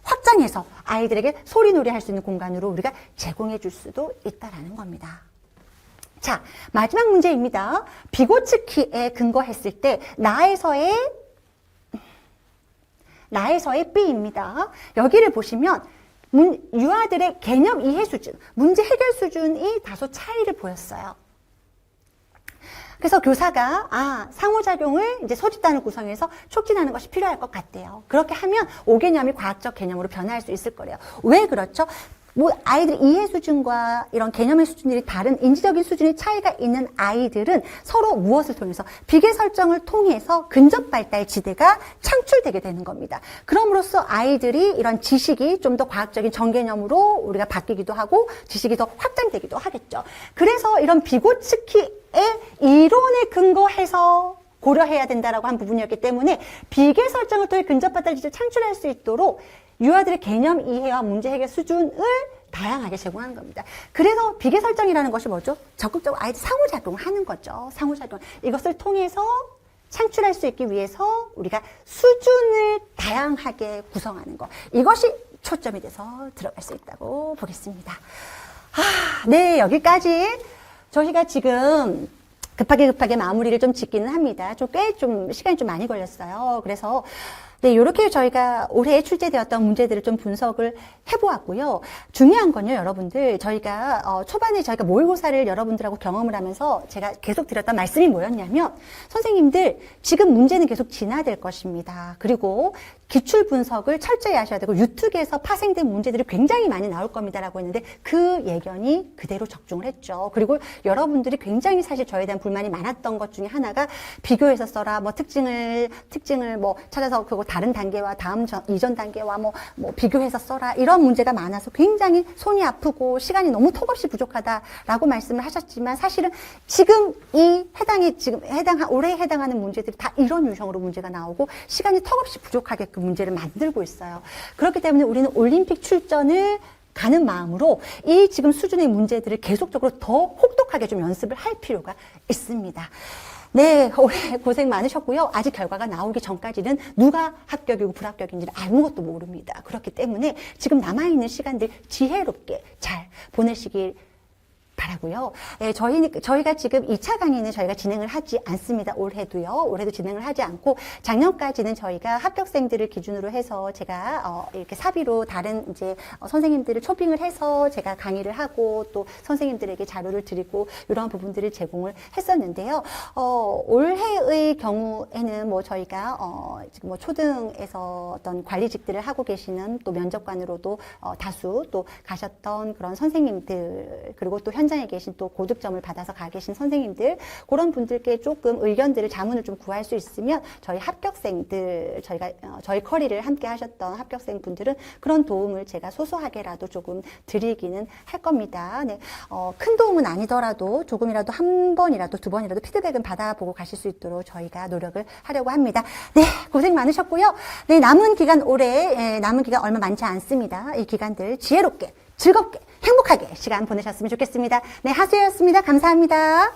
확장해서 아이들에게 소리놀이 할 수 있는 공간으로 우리가 제공해 줄 수도 있다라는 겁니다. 자, 마지막 문제입니다. 비고츠키에 근거했을 때 나에서의 B입니다. 여기를 보시면 유아들의 개념 이해 수준, 문제 해결 수준이 다소 차이를 보였어요. 그래서 교사가 상호작용을 이제 소집단을 구성해서 촉진하는 것이 필요할 것 같대요. 그렇게 하면 5개념이 과학적 개념으로 변화할 수 있을 거래요. 왜 그렇죠? 아이들의 이해 수준과 이런 개념의 수준들이 다른 인지적인 수준의 차이가 있는 아이들은 서로 무엇을 통해서 비계 설정을 통해서 근접 발달 지대가 창출되게 되는 겁니다. 그럼으로써 아이들이 이런 지식이 좀 더 과학적인 정개념으로 우리가 바뀌기도 하고 지식이 더 확장되기도 하겠죠. 그래서 이런 비고츠키의 이론에 근거해서 고려해야 된다라고 한 부분이었기 때문에 비계 설정을 통해 근접 발달 지대를 창출할 수 있도록 유아들의 개념 이해와 문제 해결 수준을 다양하게 제공하는 겁니다. 그래서 비계 설정이라는 것이 뭐죠? 적극적으로 아이들 상호작용을 하는 거죠. 상호작용. 이것을 통해서 창출할 수 있기 위해서 우리가 수준을 다양하게 구성하는 것. 이것이 초점이 돼서 들어갈 수 있다고 보겠습니다. 네, 여기까지 저희가 지금 급하게 마무리를 좀 짓기는 합니다. 꽤 시간이 좀 많이 걸렸어요. 그래서 네, 이렇게 저희가 올해 출제되었던 문제들을 좀 분석을 해보았고요. 중요한 건요, 여러분들. 저희가, 초반에 저희가 모의고사를 여러분들하고 경험을 하면서 제가 계속 드렸던 말씀이 뭐였냐면, 선생님들, 지금 문제는 계속 진화될 것입니다. 그리고 기출 분석을 철저히 하셔야 되고, 유튜브에서 파생된 문제들이 굉장히 많이 나올 겁니다라고 했는데, 그 예견이 그대로 적중을 했죠. 그리고 여러분들이 굉장히 사실 저에 대한 불만이 많았던 것 중에 하나가, 비교해서 써라, 뭐 특징을 뭐 찾아서 그거 다른 단계와 이전 단계와 뭐 비교해서 써라 이런 문제가 많아서 굉장히 손이 아프고 시간이 너무 턱없이 부족하다라고 말씀을 하셨지만 사실은 지금 올해 해당하는 문제들이 다 이런 유형으로 문제가 나오고 시간이 턱없이 부족하게 그 문제를 만들고 있어요. 그렇기 때문에 우리는 올림픽 출전을 가는 마음으로 이 지금 수준의 문제들을 계속적으로 더 혹독하게 좀 연습을 할 필요가 있습니다. 네, 올해 고생 많으셨고요. 아직 결과가 나오기 전까지는 누가 합격이고 불합격인지를 아무것도 모릅니다. 그렇기 때문에 지금 남아있는 시간들 지혜롭게 잘 보내시길 바라고요. 예, 저희가 지금 2차 강의는 저희가 진행을 하지 않습니다. 올해도 진행을 하지 않고 작년까지는 저희가 합격생들을 기준으로 해서 제가 이렇게 사비로 다른 이제 선생님들을 초빙을 해서 제가 강의를 하고 또 선생님들에게 자료를 드리고 이런 부분들을 제공을 했었는데요. 올해의 경우에는 뭐 저희가 지금 뭐 초등에서 어떤 관리직들을 하고 계시는 또 면접관으로도 다수 또 가셨던 그런 선생님들 그리고 또 현장에 계신 또 고득점을 받아서 가 계신 선생님들 그런 분들께 조금 의견들을 자문을 좀 구할 수 있으면 저희 합격생들 저희 커리를 함께 하셨던 합격생 분들은 그런 도움을 제가 소소하게라도 조금 드리기는 할 겁니다. 네, 큰 도움은 아니더라도 조금이라도 한 번이라도 두 번이라도 피드백은 받아보고 가실 수 있도록 저희가 노력을 하려고 합니다. 네, 고생 많으셨고요. 네, 남은 기간 얼마 많지 않습니다. 이 기간들 지혜롭게 즐겁게 행복하게 시간 보내셨으면 좋겠습니다. 네, 하수였습니다. 감사합니다.